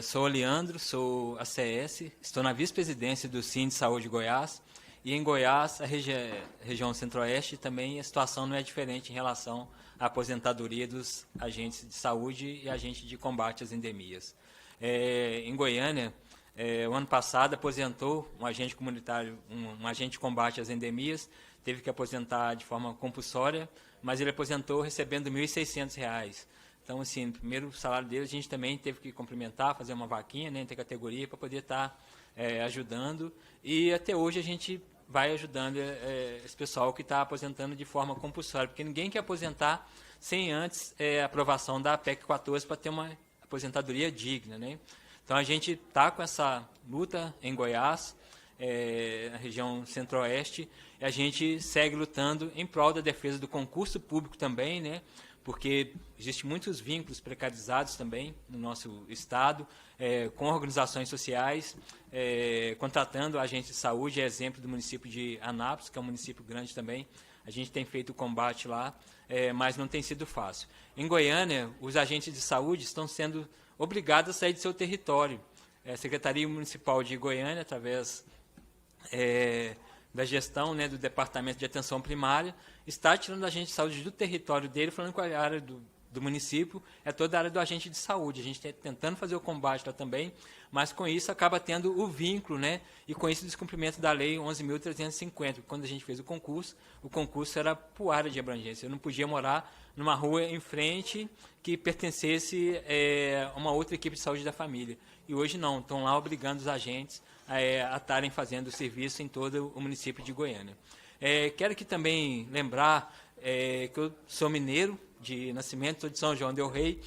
Sou o Leandro, sou ACS, estou na vice-presidência do Cine de Saúde de Goiás. E em Goiás, a região centro-oeste, também a situação não é diferente em relação à aposentadoria dos agentes de saúde e agentes de combate às endemias. Em Goiânia, o ano passado aposentou um agente comunitário, um agente de combate às endemias, teve que aposentar de forma compulsória, mas ele aposentou recebendo R$ 1.600. Então, assim, no primeiro salário dele, a gente também teve que complementar, fazer uma vaquinha, né, entre categoria, para poder estar ajudando. E até hoje a gente vai ajudando esse pessoal que está aposentando de forma compulsória, porque ninguém quer aposentar sem antes a aprovação da PEC 14 para ter uma aposentadoria digna, né? Então, a gente está com essa luta em Goiás, na região centro-oeste, e a gente segue lutando em prol da defesa do concurso público também, né? Porque existem muitos vínculos precarizados também no nosso Estado, com organizações sociais, contratando agentes de saúde, é exemplo do município de Anápolis, que é um município grande também. A gente tem feito o combate lá, mas não tem sido fácil. Em Goiânia, os agentes de saúde estão sendo obrigados a sair do seu território. A Secretaria Municipal de Goiânia, através da gestão, né, do Departamento de Atenção Primária, está tirando a agente de saúde do território dele, falando que a área do município é toda a área do agente de saúde. A gente está tentando fazer o combate lá também, mas com isso acaba tendo o vínculo, né, e com isso o descumprimento da Lei 11.350. Quando a gente fez o concurso era por área de abrangência. Eu não podia morar numa rua em frente que pertencesse a uma outra equipe de saúde da família. E hoje não, estão lá obrigando os agentes a estarem fazendo o serviço em todo o município de Goiânia. Quero aqui também lembrar que eu sou mineiro de nascimento, sou de São João del Rei,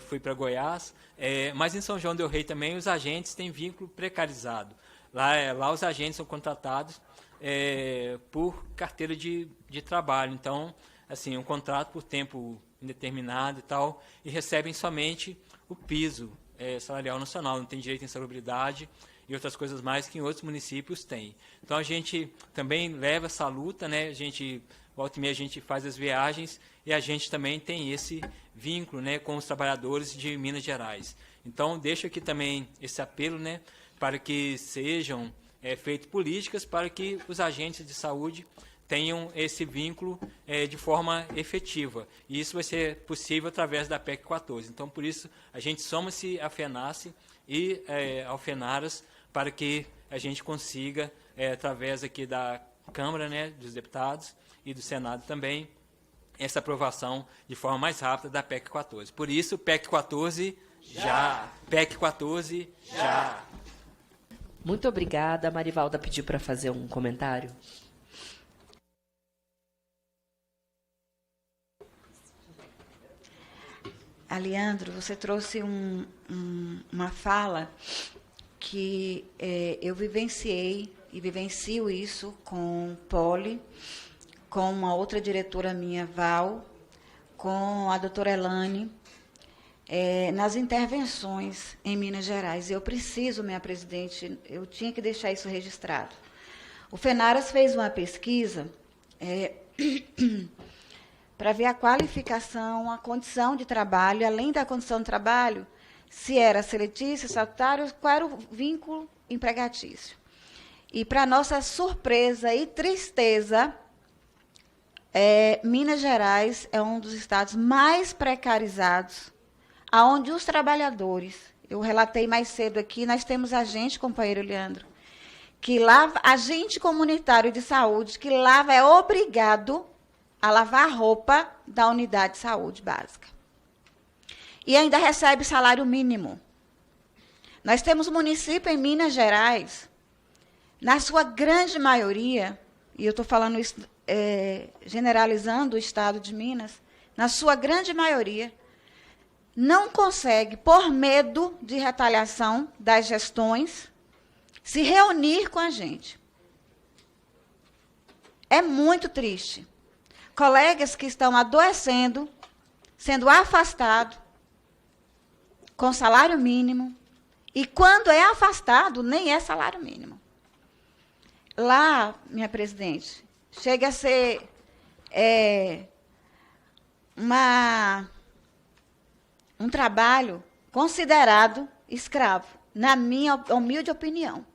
fui para Goiás, mas em São João del Rei também os agentes têm vínculo precarizado. Lá os agentes são contratados por carteira de trabalho, então, assim, um contrato por tempo indeterminado e tal, e recebem somente o piso salarial nacional, não tem direito à insalubridade e outras coisas mais que em outros municípios têm. Então, a gente também leva essa luta, né? A gente, volta e meia, a gente faz as viagens e a gente também tem esse vínculo, né, com os trabalhadores de Minas Gerais. Então, deixo aqui também esse apelo, né, para que sejam feitas políticas para que os agentes de saúde tenham esse vínculo de forma efetiva. E isso vai ser possível através da PEC 14. Então, por isso, a gente soma-se à FENASSE e ao FENARAS para que a gente consiga, através aqui da Câmara, né, dos Deputados e do Senado também, essa aprovação de forma mais rápida da PEC 14. Por isso, PEC 14, já! PEC 14, já! Muito obrigada. A Marivalda pediu para fazer um comentário. Leandro, você trouxe uma fala que eu vivenciei e vivencio isso com Poli, com uma outra diretora minha, Val, com a doutora Elane, nas intervenções em Minas Gerais. Eu preciso, minha presidente, eu tinha que deixar isso registrado. O FENARAS fez uma pesquisa para ver a qualificação, a condição de trabalho, além da condição de trabalho, se era seletício, estatutário, qual era o vínculo empregatício. E, para nossa surpresa e tristeza, Minas Gerais é um dos estados mais precarizados, onde os trabalhadores, eu relatei mais cedo aqui, nós temos agente, companheiro Leandro, que lava, agente comunitário de saúde, que lava, é obrigado a lavar a roupa da unidade de saúde básica. E ainda recebe salário mínimo. Nós temos município em Minas Gerais, na sua grande maioria, e eu estou falando isso, generalizando o estado de Minas, na sua grande maioria, não consegue, por medo de retaliação das gestões, se reunir com a gente. É muito triste. Colegas que estão adoecendo, sendo afastados, com salário mínimo, e quando é afastado, nem é salário mínimo. Lá, minha presidente, chega a ser um trabalho considerado escravo, na minha humilde opinião.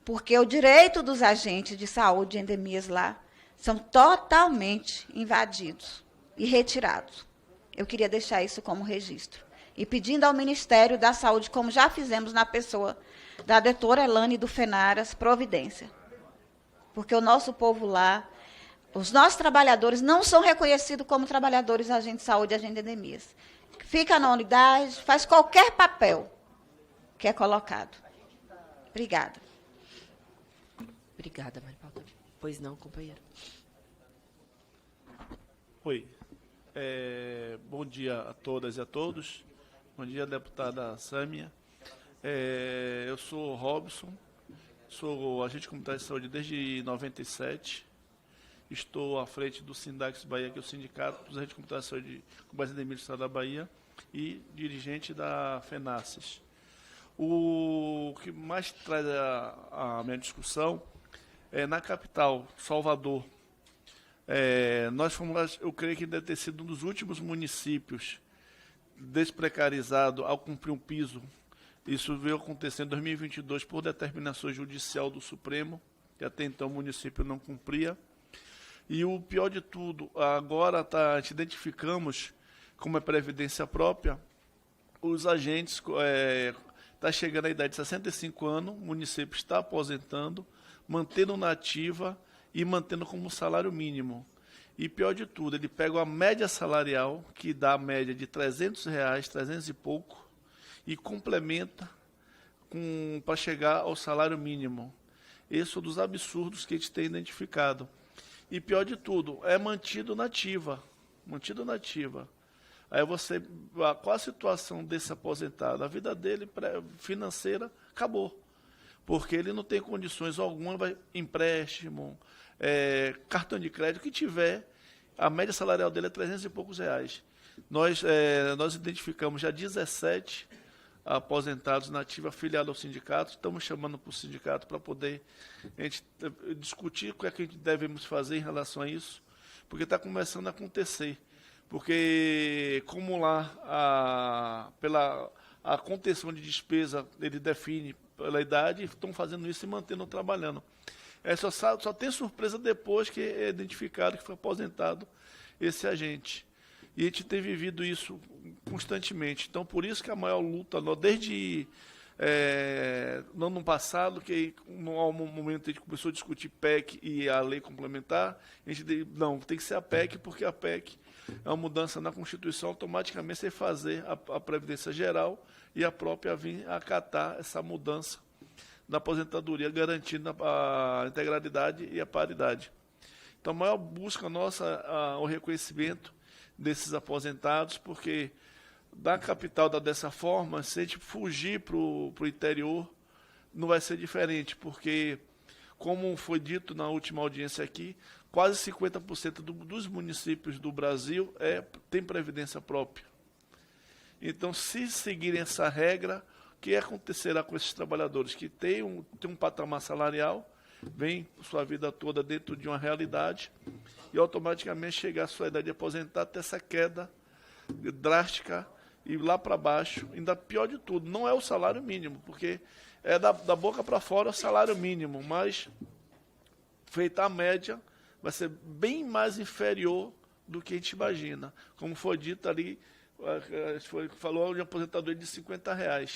Porque o direito dos agentes de saúde de endemias lá são totalmente invadidos e retirados. Eu queria deixar isso como registro. E pedindo ao Ministério da Saúde, como já fizemos na pessoa da doutora Elane do FENARAS, providência. Porque o nosso povo lá, os nossos trabalhadores não são reconhecidos como trabalhadores agentes de saúde e agentes de endemias. Fica na unidade, faz qualquer papel que é colocado. Obrigada. Obrigada, Maria Paula. Pois não, companheiro. Oi. Bom dia a todas e a todos. Bom dia, deputada Sâmia. Eu sou Robson, sou agente comunitário de saúde desde 97. Estou à frente do Sindax Bahia, que é o sindicato dos agentes comunitários de saúde com base em endemia do estado da Bahia, e dirigente da FENASSES. O que mais traz a minha discussão é na capital, Salvador. Nós fomos, eu creio que deve ter sido um dos últimos municípios desprecarizado ao cumprir um piso. Isso veio acontecendo em 2022 por determinação judicial do Supremo, que até então o município não cumpria. E o pior de tudo, agora a gente identificamos, como é previdência própria, os agentes, está chegando à idade de 65 anos, o município está aposentando, mantendo na ativa e mantendo como salário mínimo. E pior de tudo, ele pega a média salarial, que dá a média de R$300, 300 e pouco, e complementa para chegar ao salário mínimo. Esse é um dos absurdos que a gente tem identificado. E pior de tudo, é mantido na ativa. Mantido na ativa. Aí qual a situação desse aposentado? A vida dele financeira acabou. Porque ele não tem condições alguma, empréstimo, cartão de crédito, que tiver, a média salarial dele é 300 e poucos reais. Nós identificamos já 17 aposentados na ativa afiliados ao sindicato, estamos chamando para o sindicato para poder a gente discutir o que é que a gente devemos fazer em relação a isso, porque está começando a acontecer. Porque como lá, pela a contenção de despesa, ele define pela idade, estão fazendo isso e mantendo trabalhando. Só tem surpresa depois que é identificado que foi aposentado esse agente. E a gente tem vivido isso constantemente. Então, por isso que a maior luta, desde no ano passado, que no momento a gente começou a discutir PEC e a lei complementar, a gente não, tem que ser a PEC, porque a PEC é uma mudança na Constituição, automaticamente você fazer a Previdência Geral e a própria vir acatar essa mudança da aposentadoria, garantindo a integralidade e a paridade. Então, a maior busca nossa é o reconhecimento desses aposentados, porque da capital dessa forma, se a gente fugir para o interior, não vai ser diferente, porque, como foi dito na última audiência aqui, quase 50% dos municípios do Brasil tem previdência própria. Então, se seguirem essa regra, o que acontecerá com esses trabalhadores que têm um patamar salarial, vem sua vida toda dentro de uma realidade e automaticamente chegar à sua idade de aposentar, ter essa queda drástica e lá para baixo, ainda pior de tudo, não é o salário mínimo, porque é da boca para fora o salário mínimo, mas feita a média, vai ser bem mais inferior do que a gente imagina. Como foi dito ali, falou de aposentadoria de R$50.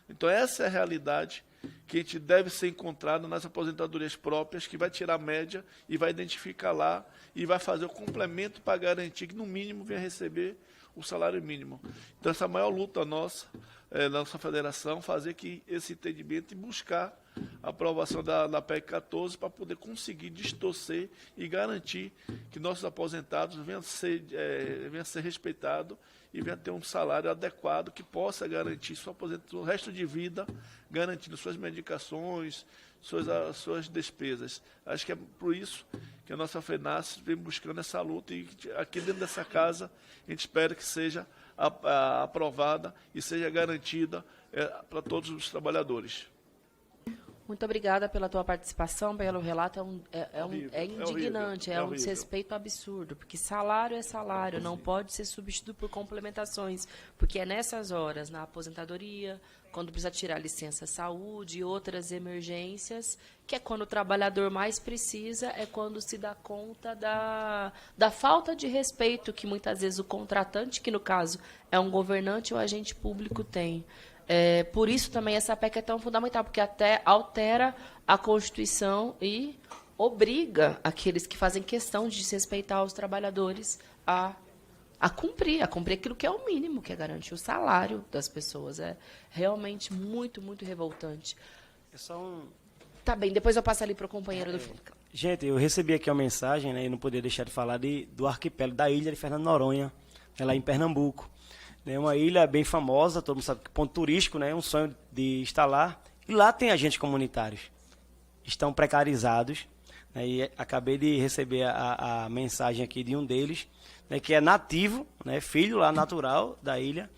Então essa é a realidade que a gente deve ser encontrado nas aposentadorias próprias, que vai tirar a média e vai identificar lá e vai fazer o complemento para garantir que, no mínimo, venha receber o salário mínimo. Então, essa é a maior luta nossa, da nossa federação, fazer que esse entendimento e buscar a aprovação da PEC 14 para poder conseguir distorcer e garantir que nossos aposentados venham a ser respeitados e venham a ter um salário adequado que possa garantir sua aposentadoria o resto de vida, garantindo suas medicações, suas despesas. Acho que é por isso que a nossa FENASSE vem buscando essa luta e aqui dentro dessa casa a gente espera que seja aprovada e seja garantida para todos os trabalhadores. Muito obrigada pela tua participação, pelo relato. É indignante, é um desrespeito absurdo, porque salário é salário, não pode ser substituído por complementações, porque é nessas horas, na aposentadoria, quando precisa tirar licença saúde e outras emergências, que é quando o trabalhador mais precisa, é quando se dá conta da falta de respeito que muitas vezes o contratante, que no caso é um governante ou agente público, tem. Por isso também essa PEC é tão fundamental, porque até altera a Constituição e obriga aqueles que fazem questão de desrespeitar os trabalhadores a cumprir aquilo que é o mínimo, que é garantir o salário das pessoas. É realmente muito, muito revoltante. Tá bem, depois eu passo ali para o companheiro do... Gente, eu recebi aqui uma mensagem, né, e não poderia deixar de falar do arquipélago da ilha de Fernando de Noronha, lá em Pernambuco. É uma ilha bem famosa, todo mundo sabe que ponto turístico, né? Um sonho de estar lá. E lá tem agentes comunitários. Estão precarizados. Né? E acabei de receber a mensagem aqui de um deles, né, que é nativo, né, filho lá natural da ilha,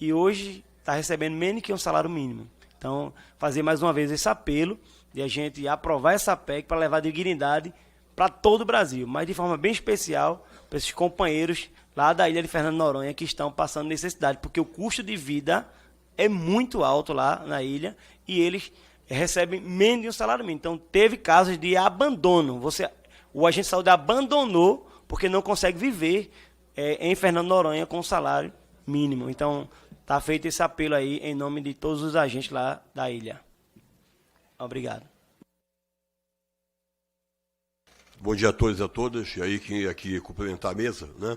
e hoje está recebendo menos que um salário mínimo. Então, fazer mais uma vez esse apelo de a gente aprovar essa PEC para levar dignidade para todo o Brasil, mas de forma bem especial para esses companheiros lá da ilha de Fernando de Noronha que estão passando necessidade, porque o custo de vida é muito alto lá na ilha e eles recebem menos de um salário mínimo. Então, teve casos de abandono. O agente de saúde abandonou porque não consegue viver em Fernando de Noronha com um salário mínimo. Então, está feito esse apelo aí em nome de todos os agentes lá da ilha. Obrigado. Bom dia a todos e a todas, e aí quem aqui cumprimentar a mesa, né?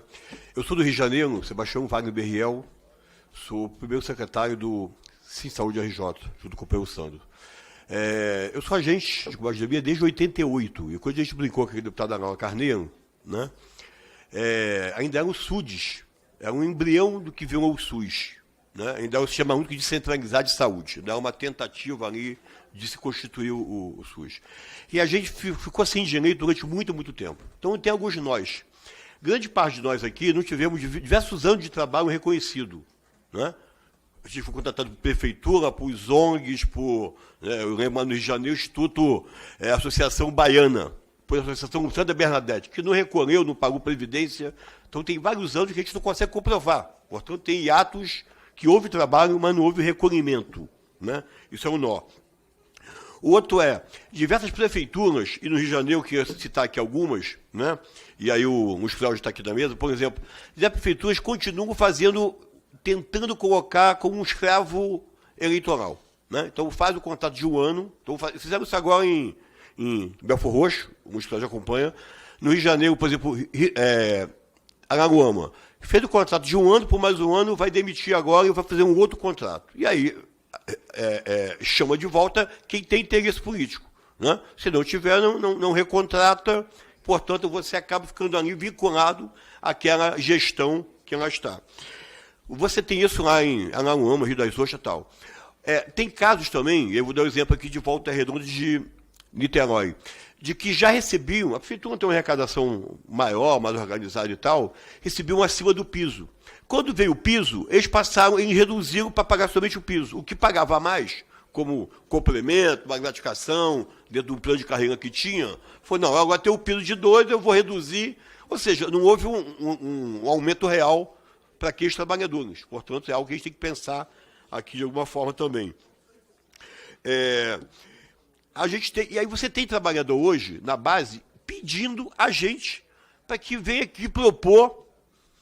Eu sou do Rio de Janeiro, Sebastião Wagner Berriel, sou o primeiro secretário do Sim Saúde RJ, junto com o Pedro Sandro. Eu sou agente de combate à epidemia desde 88, e quando a gente brincou com a deputada Laura Carneiro, né? Ainda era o SUDES, era um embrião do que virou o SUS, né? Ainda era o Sistema Único de Centralizar de Saúde, era uma tentativa ali de se constituir o SUS. E a gente ficou sem direito durante muito, muito tempo. Então, tem alguns de nós. Grande parte de nós aqui não tivemos diversos anos de trabalho reconhecido, né? A gente foi contratado por prefeitura, por ONGs, eu lembro no Rio de Janeiro, o Instituto Associação Baiana, por Associação Santa Bernadette, que não recolheu, não pagou previdência. Então, tem vários anos que a gente não consegue comprovar. Portanto, tem hiatos que houve trabalho, mas não houve recolhimento, né? Isso é um nó. O outro diversas prefeituras, e no Rio de Janeiro, que eu ia citar aqui algumas, né? E aí o Luiz Cláudio está aqui na mesa, por exemplo, diversas prefeituras continuam tentando colocar como um escravo eleitoral, né? Então faz o contrato de um ano, fizeram isso agora em Belford Roxo, o Luiz Cláudio acompanha, no Rio de Janeiro, por exemplo, Araruama, fez o contrato de um ano, por mais um ano, vai demitir agora e vai fazer um outro contrato. E aí chama de volta quem tem interesse político, né? Se não tiver, não recontrata, portanto, você acaba ficando ali vinculado àquela gestão que ela está. Você tem isso lá em Araruama, Rio das Ostras e tal. Tem casos também, eu vou dar um exemplo aqui de Volta Redonda de Niterói, de que já recebiam, a prefeitura tem uma arrecadação maior, mais organizada e tal, recebiam acima do piso. Quando veio o piso, eles reduziram para pagar somente o piso. O que pagava mais, como complemento, uma gratificação, dentro do plano de carreira que tinha, foi, não, agora tem o piso de 2, eu vou reduzir. Ou seja, não houve um aumento real para aqueles trabalhadores. Portanto, é algo que a gente tem que pensar aqui de alguma forma também. E aí você tem trabalhador hoje, na base, pedindo a gente para que venha aqui propor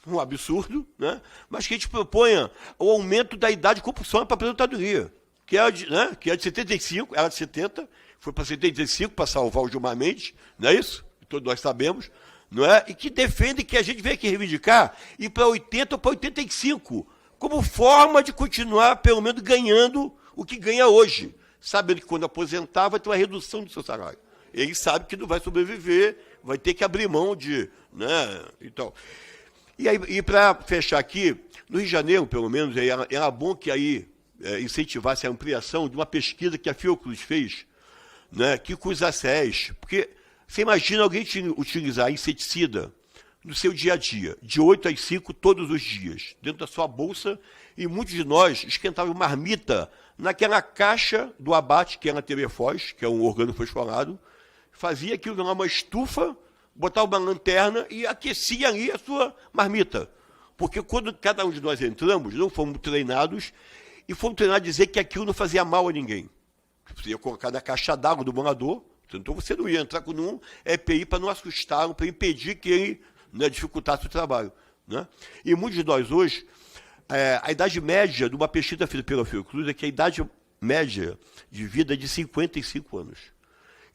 um absurdo, né? Mas que a gente proponha o aumento da idade de compulsão para a aposentadoria, que é de 75, era de 70, foi para 75 para salvar o Gilmar Mendes, não é isso? Todos nós sabemos, não é? E que defende que a gente venha aqui reivindicar ir para 80 ou para 85, como forma de continuar, pelo menos, ganhando o que ganha hoje, sabendo que quando aposentar vai ter uma redução do seu salário. Ele sabe que não vai sobreviver, vai ter que abrir mão de... Né? Então, e para fechar aqui, no Rio de Janeiro, pelo menos, era bom que aí incentivasse a ampliação de uma pesquisa que a Fiocruz fez, né, que com os ACEs, porque você imagina alguém utilizar inseticida no seu dia a dia, de 8 às 5 todos os dias, dentro da sua bolsa, e muitos de nós esquentavam marmita naquela caixa do abate, que é na TV Foz, que é um organofosforado, fazia aquilo numa estufa, botava uma lanterna e aquecia ali a sua marmita. Porque quando cada um de nós entramos, não fomos treinados, e fomos treinados a dizer que aquilo não fazia mal a ninguém. Você ia colocar na caixa d'água do morador, então você não ia entrar com nenhum EPI para não assustar, para impedir que ele, né, dificultasse o trabalho. Né? E muitos de nós hoje, a idade média de uma pesquisa feita pela Fiocruz é que a idade média de vida é de 55 anos.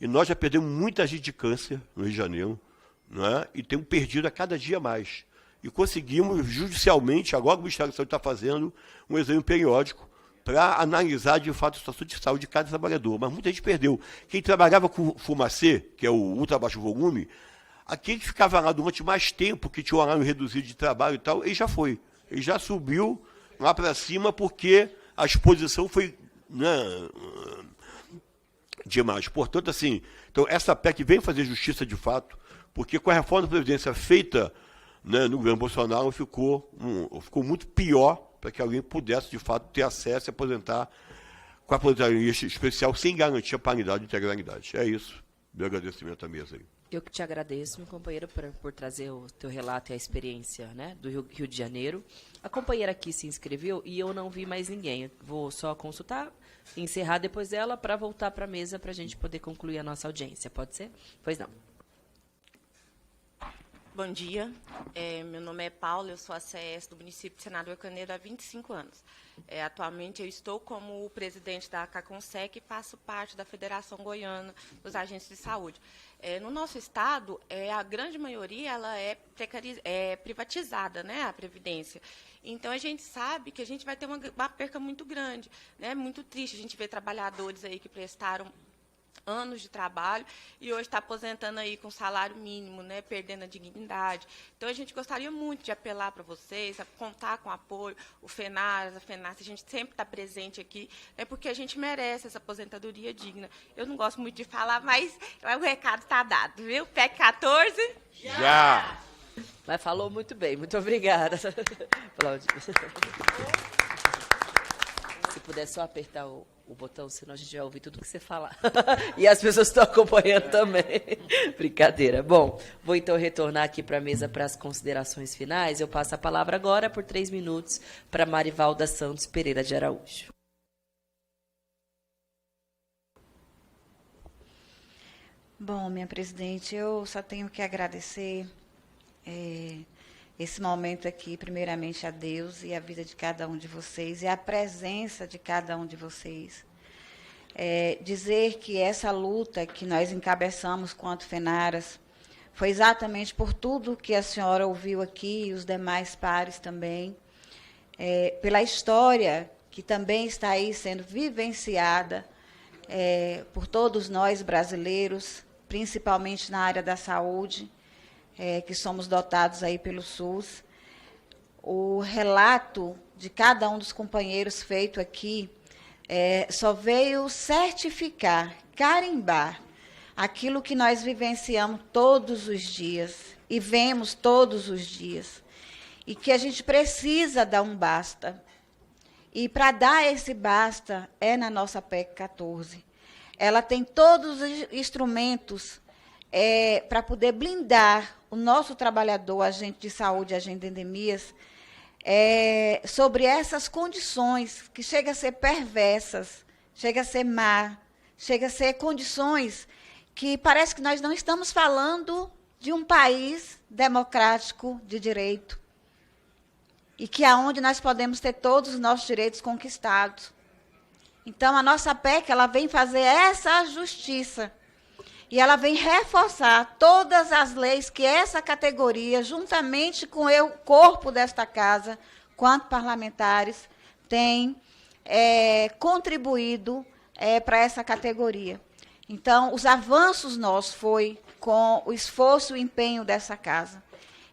E nós já perdemos muita gente de câncer no Rio de Janeiro, né? E temos perdido a cada dia mais. E conseguimos, judicialmente, agora o Ministério da Saúde está fazendo um exame periódico para analisar, de fato, a situação de saúde de cada trabalhador. Mas muita gente perdeu. Quem trabalhava com fumacê, que é o ultra baixo volume, aquele que ficava lá durante mais tempo, que tinha um horário reduzido de trabalho e tal, ele já foi. Ele já subiu lá para cima porque a exposição foi, né, demais. Portanto, assim, então essa PEC vem fazer justiça de fato, porque com a reforma da Previdência feita, né, no governo Bolsonaro ficou muito pior para que alguém pudesse, de fato, ter acesso e aposentar com a aposentadoria especial sem garantir a paridade e integralidade. É isso. Meu agradecimento à mesa aí. Eu que te agradeço, meu companheiro, por trazer o teu relato e a experiência, né, do Rio de Janeiro. A companheira aqui se inscreveu e eu não vi mais ninguém. Eu vou só consultar e encerrar depois dela para voltar para a mesa para a gente poder concluir a nossa audiência. Pode ser? Pois não. Bom dia, meu nome é Paula, eu sou a CS do município de Senador Canedo há 25 anos. Atualmente eu estou como presidente da CACONSEC e faço parte da Federação Goiana dos Agentes de Saúde. No nosso estado, a grande maioria ela é privatizada, né, a Previdência. Então, a gente sabe que a gente vai ter uma perca muito grande, né, muito triste. A gente vê trabalhadores aí que prestaram anos de trabalho e hoje está aposentando aí com salário mínimo, né, perdendo a dignidade. Então, a gente gostaria muito de apelar para vocês, a contar com o apoio, o FENAS, a FENAS, a gente sempre está presente aqui, né, porque a gente merece essa aposentadoria digna. Eu não gosto muito de falar, mas o recado está dado, viu? PEC 14? Já! Mas falou muito bem, muito obrigada. Se puder só apertar o botão, senão a gente vai ouvir tudo que você falar. E as pessoas estão acompanhando também. Brincadeira. Bom, vou então retornar aqui para a mesa para as considerações finais. Eu passo a palavra agora, por 3 minutos, para Marivalda Santos Pereira de Araújo. Bom, minha presidente, eu só tenho que agradecer esse momento aqui, primeiramente a Deus e a vida de cada um de vocês e a presença de cada um de vocês. Dizer que essa luta que nós encabeçamos quanto FENARAS foi exatamente por tudo que a senhora ouviu aqui e os demais pares também, pela história que também está aí sendo vivenciada por todos nós brasileiros, principalmente na área da saúde, que somos dotados aí pelo SUS. o relato de cada um dos companheiros feito aqui só veio certificar, carimbar aquilo que nós vivenciamos todos os dias e vemos todos os dias. E que a gente precisa dar um basta. E para dar esse basta é na nossa PEC 14. Ela tem todos os instrumentos para poder blindar o nosso trabalhador, agente de saúde, agente de endemias, sobre essas condições que chegam a ser perversas, chegam a ser má, chegam a ser condições que parece que nós não estamos falando de um país democrático de direito e que é onde nós podemos ter todos os nossos direitos conquistados. Então, a nossa PEC ela vem fazer essa justiça e ela vem reforçar todas as leis que essa categoria, juntamente com o corpo desta casa, quanto parlamentares, tem contribuído para essa categoria. Então, os avanços nossos foi com o esforço e empenho dessa casa.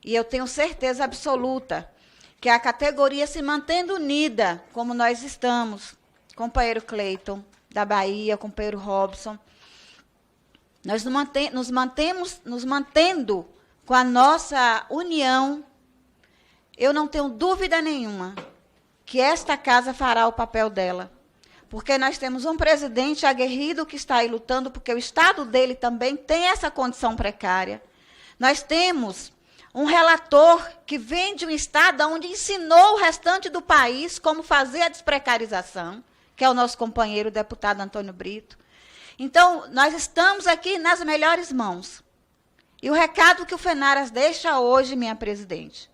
E eu tenho certeza absoluta que a categoria se mantendo unida, como nós estamos, companheiro Cleiton, da Bahia, companheiro Robson, nós nos mantendo com a nossa união, eu não tenho dúvida nenhuma que esta casa fará o papel dela. Porque nós temos um presidente aguerrido que está aí lutando, porque o Estado dele também tem essa condição precária. Nós temos um relator que vem de um Estado onde ensinou o restante do país como fazer a desprecarização, que é o nosso companheiro deputado Antônio Brito. Então, nós estamos aqui nas melhores mãos. E o recado que o FENARAS deixa hoje, minha presidente,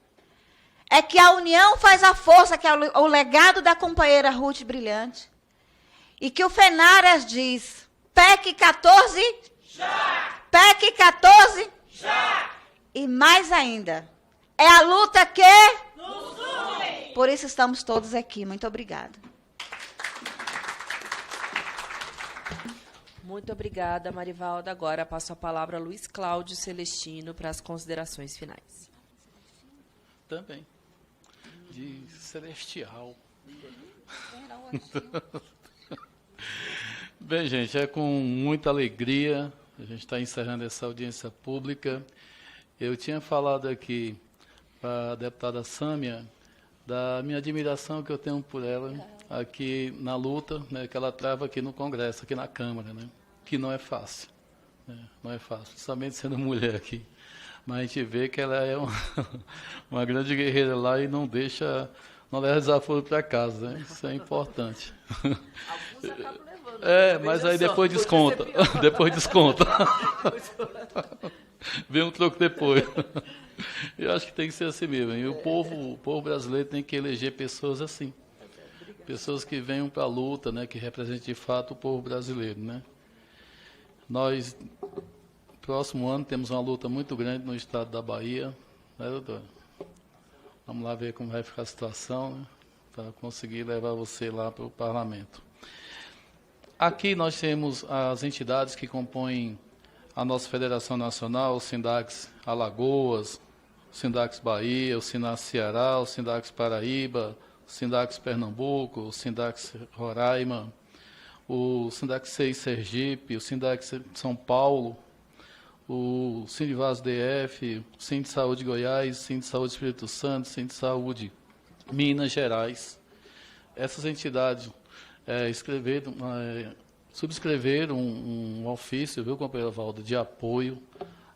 é que a união faz a força, que é o legado da companheira Ruth Brilhante, e que o FENARAS diz, PEC 14, já! PEC 14, já! E mais ainda, é a luta que nos une. Por isso estamos todos aqui. Muito obrigada. Muito obrigada, Marivalda. Agora passo a palavra a Luiz Cláudio Celestino para as considerações finais. Também. De celestial. Bem, gente, é com muita alegria a gente está encerrando essa audiência pública. Eu tinha falado aqui para a deputada Sâmia da minha admiração que eu tenho por ela aqui na luta, né, que ela trava aqui no Congresso, aqui na Câmara, né, que não é fácil. Né, não é fácil, principalmente sendo mulher aqui. Mas a gente vê que ela é uma grande guerreira lá e não leva desaforo para casa, né? Isso é importante. Alguns acabam levando. Mas aí depois desconta. Depois desconta. Vem um troco depois. Eu acho que tem que ser assim mesmo. E o povo brasileiro tem que eleger pessoas assim. Pessoas que venham para a luta, né? Que representem de fato o povo brasileiro, né? Nós, próximo ano, temos uma luta muito grande no estado da Bahia, né, doutora? Vamos lá ver como vai ficar a situação, né, para conseguir levar você lá para o parlamento. Aqui nós temos as entidades que compõem a nossa Federação Nacional, o Sindax Alagoas, o Sindax Bahia, o Sindax Ceará, o Sindax Paraíba, o Sindax Pernambuco, o Sindax Roraima, o Sindax 6 Sergipe, o Sindax São Paulo, o Sindivas DF, o Sind Saúde Goiás, o Sind Saúde Espírito Santo, o Sind Saúde Minas Gerais. Essas entidades subscreveram um ofício, viu, companheira Valda, de apoio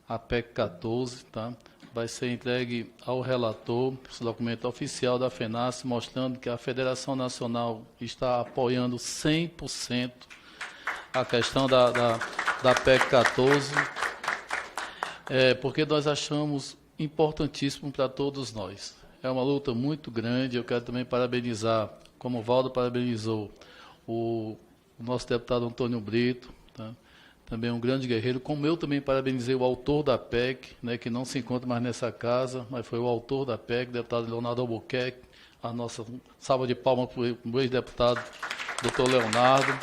à PEC 14, tá? Vai ser entregue ao relator esse documento oficial da FENASSE, mostrando que a Federação Nacional está apoiando 100% a questão da PEC 14, porque nós achamos importantíssimo para todos nós. É uma luta muito grande. Eu quero também parabenizar, como o Valdo parabenizou, o nosso deputado Antônio Brito, tá? Também um grande guerreiro, como eu também parabenizei o autor da PEC, né, que não se encontra mais nessa casa, mas foi o autor da PEC, o deputado Leonardo Albuquerque, a nossa salva de palmas para o ex-deputado doutor Leonardo.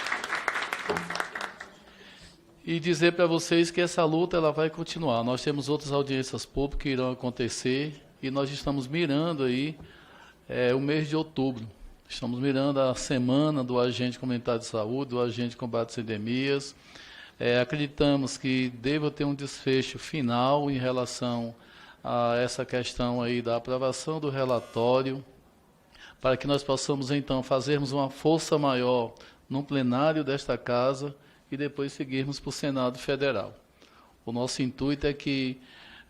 E dizer para vocês que essa luta ela vai continuar. Nós temos outras audiências públicas que irão acontecer e nós estamos mirando aí é o mês de outubro. Estamos mirando a semana do agente comunitário de saúde, do agente de combate às endemias. Acreditamos que deva ter um desfecho final em relação a essa questão aí da aprovação do relatório, para que nós possamos, então, fazermos uma força maior no plenário desta casa e depois seguirmos para o Senado Federal. O nosso intuito é que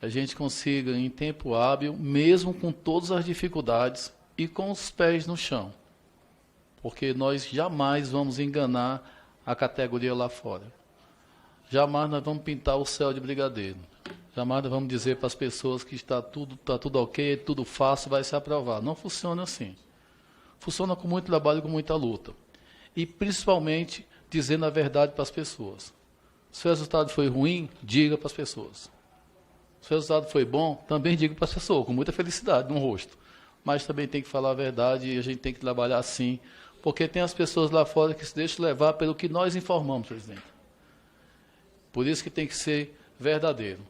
a gente consiga, em tempo hábil, mesmo com todas as dificuldades e com os pés no chão, porque nós jamais vamos enganar a categoria lá fora. Jamais nós vamos pintar o céu de brigadeiro. Jamais nós vamos dizer para as pessoas que está tudo ok, tudo fácil, vai se aprovar. Não funciona assim. Funciona com muito trabalho, com muita luta. E, principalmente, dizendo a verdade para as pessoas. Se o resultado foi ruim, diga para as pessoas. Se o resultado foi bom, também diga para as pessoas, com muita felicidade no rosto. Mas também tem que falar a verdade e a gente tem que trabalhar assim, porque tem as pessoas lá fora que se deixam levar pelo que nós informamos, presidente. Por isso que tem que ser verdadeiro.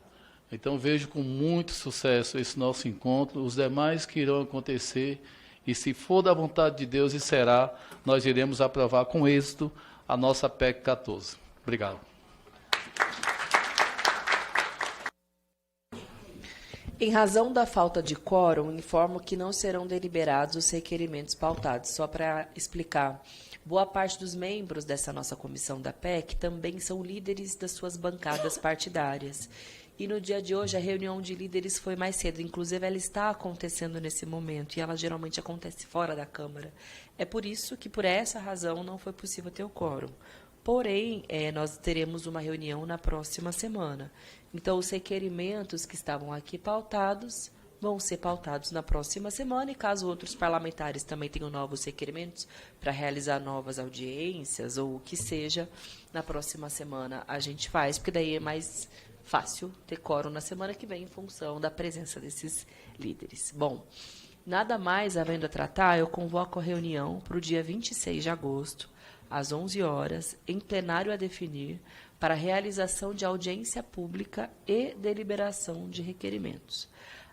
Então, vejo com muito sucesso esse nosso encontro, os demais que irão acontecer, e se for da vontade de Deus, e será, nós iremos aprovar com êxito a nossa PEC 14. Obrigado. Em razão da falta de quórum, informo que não serão deliberados os requerimentos pautados. Só para explicar, boa parte dos membros dessa nossa comissão da PEC também são líderes das suas bancadas partidárias. E no dia de hoje, a reunião de líderes foi mais cedo. Inclusive, ela está acontecendo nesse momento, e ela geralmente acontece fora da Câmara. É por isso que, por essa razão, não foi possível ter o quórum. Porém, nós teremos uma reunião na próxima semana. Então, os requerimentos que estavam aqui pautados vão ser pautados na próxima semana, e caso outros parlamentares também tenham novos requerimentos para realizar novas audiências, ou o que seja, na próxima semana a gente faz, porque daí é mais fácil ter quórum na semana que vem, em função da presença desses líderes. Bom, nada mais havendo a tratar, eu convoco a reunião para o dia 26 de agosto, às 11 horas, em plenário a definir, para a realização de audiência pública e deliberação de requerimentos.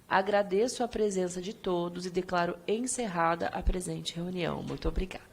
Agradeço a presença de todos e declaro encerrada a presente reunião. Muito obrigada.